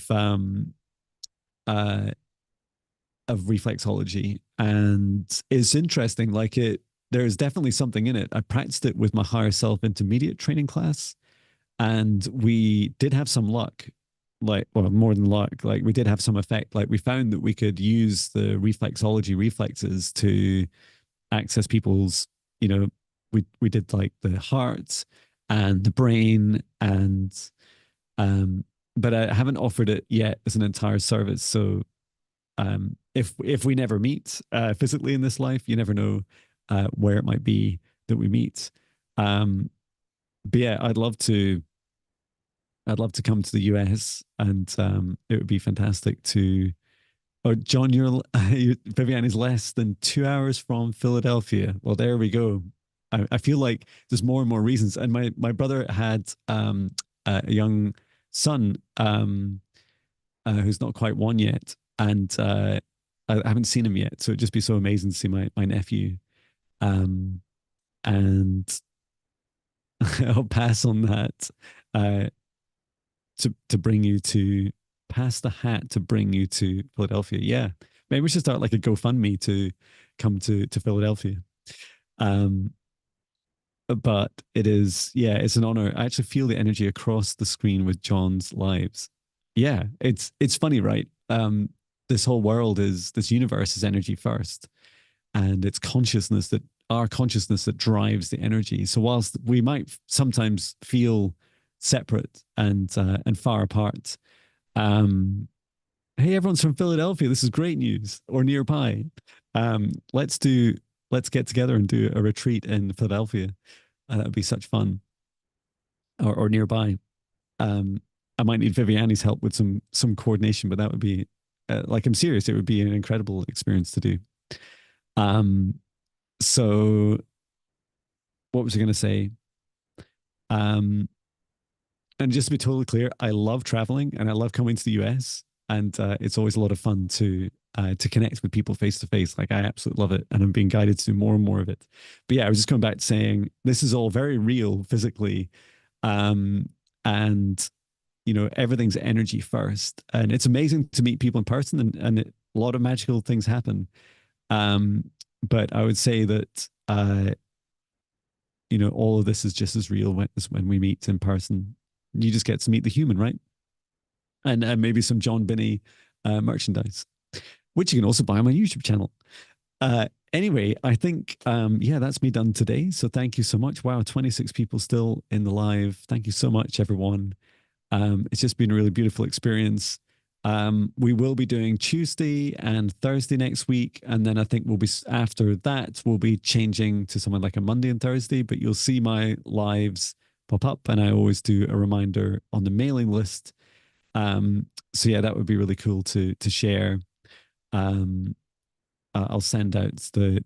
of reflexology, and it's interesting. Like there is definitely something in it. I practiced it with my higher self intermediate training class, and we did have some luck. Like, well, more than luck, like we did have some effect. Like we found that we could use the reflexology reflexes to access people's, you know, we did like the heart and the brain and but I haven't offered it yet as an entire service. So if we never meet physically in this life, you never know where it might be that we meet. Um, but yeah, I'd love to come to the US, and it would be fantastic to. Oh, John, Vivian is less than 2 hours from Philadelphia. Well, there we go. I feel like there's more and more reasons. And my brother had a young son who's not quite one yet, and I haven't seen him yet. So it'd just be so amazing to see my nephew. Um, and I'll pass on that uh, to bring you to pass the hat to bring you to Philadelphia. Yeah, maybe we should start like a GoFundMe to come to Philadelphia. Um, but it is, yeah, it's an honor. I actually feel the energy across the screen with John's lives. Yeah, it's funny, right? This whole world is this universe is energy first, and it's consciousness that our consciousness that drives the energy. So whilst we might sometimes feel separate and far apart, um, hey, everyone's from Philadelphia. This is great news, or nearby. Um, let's do let's get together and do a retreat in Philadelphia. That would be such fun, or nearby. Um, I might need Viviani's help with some coordination, but that would be like I'm serious. It would be an incredible experience to do. Um, so what was I going to say? Um, and just to be totally clear, I love traveling and I love coming to the US, and it's always a lot of fun to connect with people face to face. Like I absolutely love it, and I'm being guided to do more and more of it. But yeah, I was just going back to saying this is all very real physically, um, and everything's energy first, and it's amazing to meet people in person, and a lot of magical things happen. But I would say that all of this is just as real as when we meet in person. You just get to meet the human, right? And maybe some Jon Binnie merchandise, which you can also buy on my YouTube channel. Anyway, I think, yeah, that's me done today. So thank you so much. Wow, 26 people still in the live. Thank you so much, everyone. It's just been a really beautiful experience. We will be doing Tuesday and Thursday next week. And then I think after that, we'll be changing to something like a Monday and Thursday, but you'll see my lives pop up. And I always do a reminder on the mailing list. So yeah, that would be really cool to share. Um, I'll send out the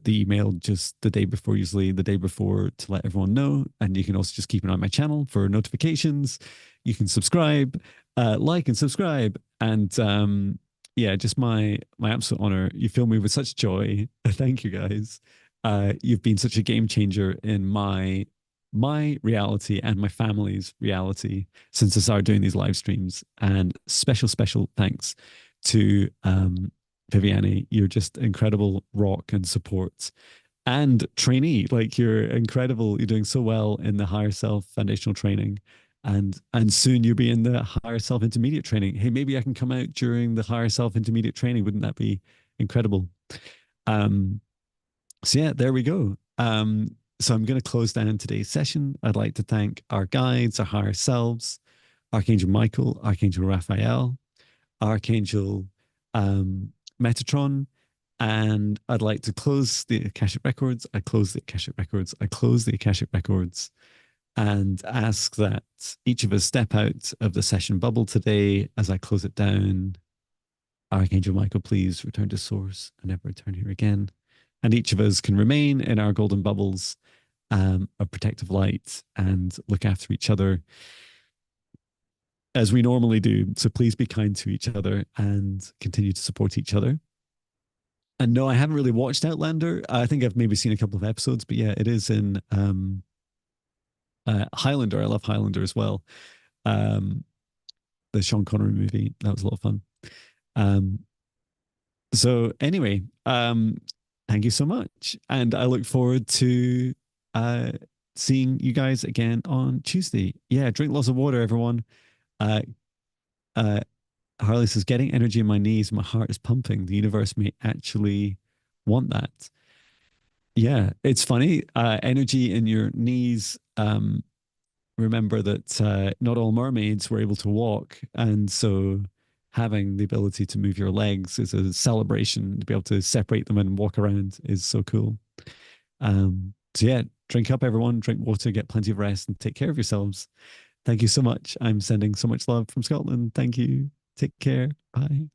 email just the day before, usually the day before, to let everyone know. And you can also just keep an eye on my channel for notifications. You can subscribe, like and subscribe. And yeah, just my absolute honor. You fill me with such joy. Thank you guys. You've been such a game changer in my reality and my family's reality since I started doing these live streams. And special thanks to Viviane. You're just incredible rock and support and trainee. Like, you're incredible. You're doing so well in the higher self foundational training. And soon you'll be in the higher self intermediate training. Hey, maybe I can come out during the higher self intermediate training. Wouldn't that be incredible? Um, so yeah, there we go. So I'm going to close down today's session. I'd like to thank our guides, our higher selves, Archangel Michael, Archangel Raphael, Archangel Metatron, and I'd like to close the Akashic Records. I close the Akashic Records. I close the Akashic Records, and ask that each of us step out of the session bubble today as I close it down. Archangel Michael, please return to source and never return here again. And each of us can remain in our golden bubbles of protective light and look after each other as we normally do. So please be kind to each other and continue to support each other. And no, I haven't really watched Outlander. I think I've maybe seen a couple of episodes, but yeah, it is in Highlander. I love Highlander as well. The Sean Connery movie. That was a lot of fun. So anyway, thank you so much. And I look forward to seeing you guys again on Tuesday. Yeah, drink lots of water, everyone. Uh, uh, Harley says, getting energy in my knees, my heart is pumping. The universe may actually want that. Yeah, it's funny. Energy in your knees. Remember that not all mermaids were able to walk. And so having the ability to move your legs is a celebration. To be able to separate them and walk around is so cool. So yeah, drink up, everyone. Drink water, get plenty of rest, and take care of yourselves. Thank you so much. I'm sending so much love from Scotland. Thank you. Take care. Bye.